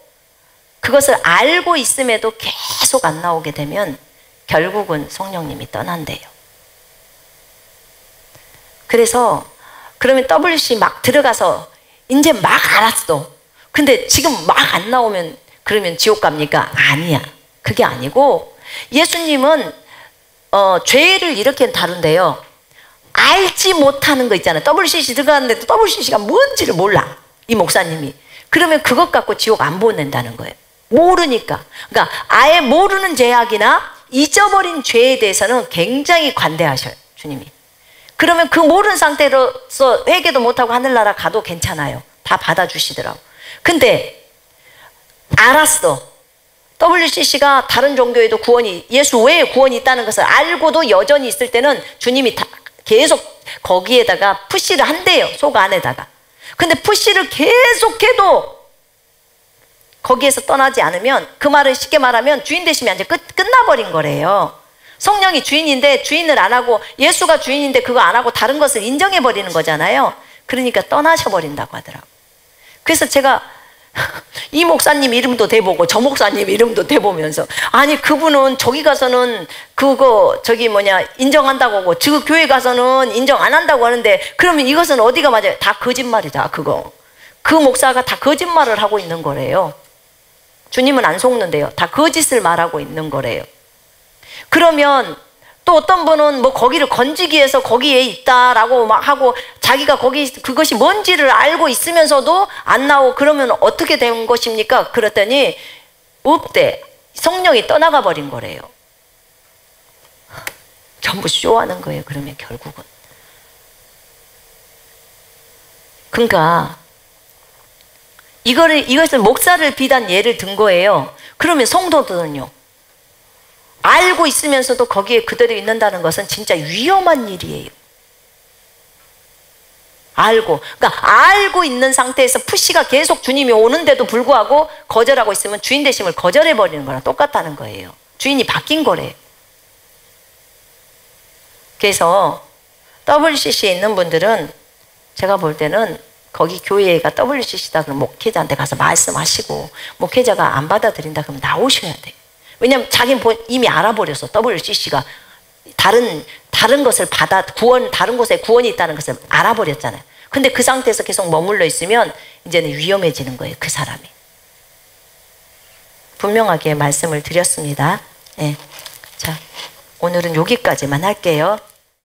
그것을 알고 있음에도 계속 안 나오게 되면 결국은 성령님이 떠난대요. 그래서 그러면 WC 막 들어가서 이제 막 알았어. 근데 지금 막 안 나오면 그러면 지옥 갑니까? 아니야. 그게 아니고, 예수님은 죄를 이렇게 다룬대요. 알지 못하는 거 있잖아요. WCC 들어갔는데 WCC가 뭔지를 몰라, 이 목사님이. 그러면 그것 갖고 지옥 안 보낸다는 거예요. 모르니까. 그러니까 아예 모르는 죄악이나 잊어버린 죄에 대해서는 굉장히 관대하셔요, 주님이. 그러면 그 모르는 상태로서 회개도 못하고 하늘나라 가도 괜찮아요. 다 받아주시더라고. 근데 알았어. WCC가 다른 종교에도 구원이, 예수 외에 구원이 있다는 것을 알고도 여전히 있을 때는 주님이 계속 거기에다가 푸시를 한대요, 속 안에다가. 근데 푸시를 계속해도 거기에서 떠나지 않으면, 그 말을 쉽게 말하면 주인 되시면 이제 끝나버린 거래요. 성령이 주인인데 주인을 안 하고, 예수가 주인인데 그거 안 하고 다른 것을 인정해버리는 거잖아요. 그러니까 떠나셔버린다고 하더라고요. 그래서 제가 이 목사님 이름도 대보고 저 목사님 이름도 대보면서, 아니 그분은 저기 가서는 그거 인정한다고 하고 저 교회 가서는 인정 안 한다고 하는데, 그러면 이것은 어디가 맞아요? 다 거짓말이다. 그거 그 목사가 다 거짓말을 하고 있는 거래요. 주님은 안 속는데요. 다 거짓을 말하고 있는 거래요. 그러면 또 어떤 분은 거기를 건지기 위해서 거기에 있다라고 막 하고, 자기가 그것이 뭔지를 알고 있으면서도 안 나오고, 그러면 어떻게 된 것입니까? 그랬더니 없대. 성령이 떠나가 버린 거래요. 전부 쇼하는 거예요. 그러면 결국은. 그러니까 이것을 목사를 비단 예를 든 거예요. 그러면 성도들은요, 알고 있으면서도 거기에 그대로 있는다는 것은 진짜 위험한 일이에요. 그러니까 알고 있는 상태에서 푸시가 계속 주님이 오는데도 불구하고 거절하고 있으면 주인 되심을 거절해버리는 거랑 똑같다는 거예요. 주인이 바뀐 거래요. 그래서 WCC에 있는 분들은 제가 볼 때는 거기 교회가 WCC다 그러면 목회자한테 가서 말씀하시고, 목회자가 안 받아들인다 그러면 나오셔야 돼요. 왜냐하면 자기는 이미 알아버렸어. WCC가 다른 것을 다른 곳에 구원이 있다는 것을 알아버렸잖아요. 근데 그 상태에서 계속 머물러 있으면 이제는 위험해지는 거예요, 그 사람이. 분명하게 말씀을 드렸습니다. 네. 자, 오늘은 여기까지만 할게요.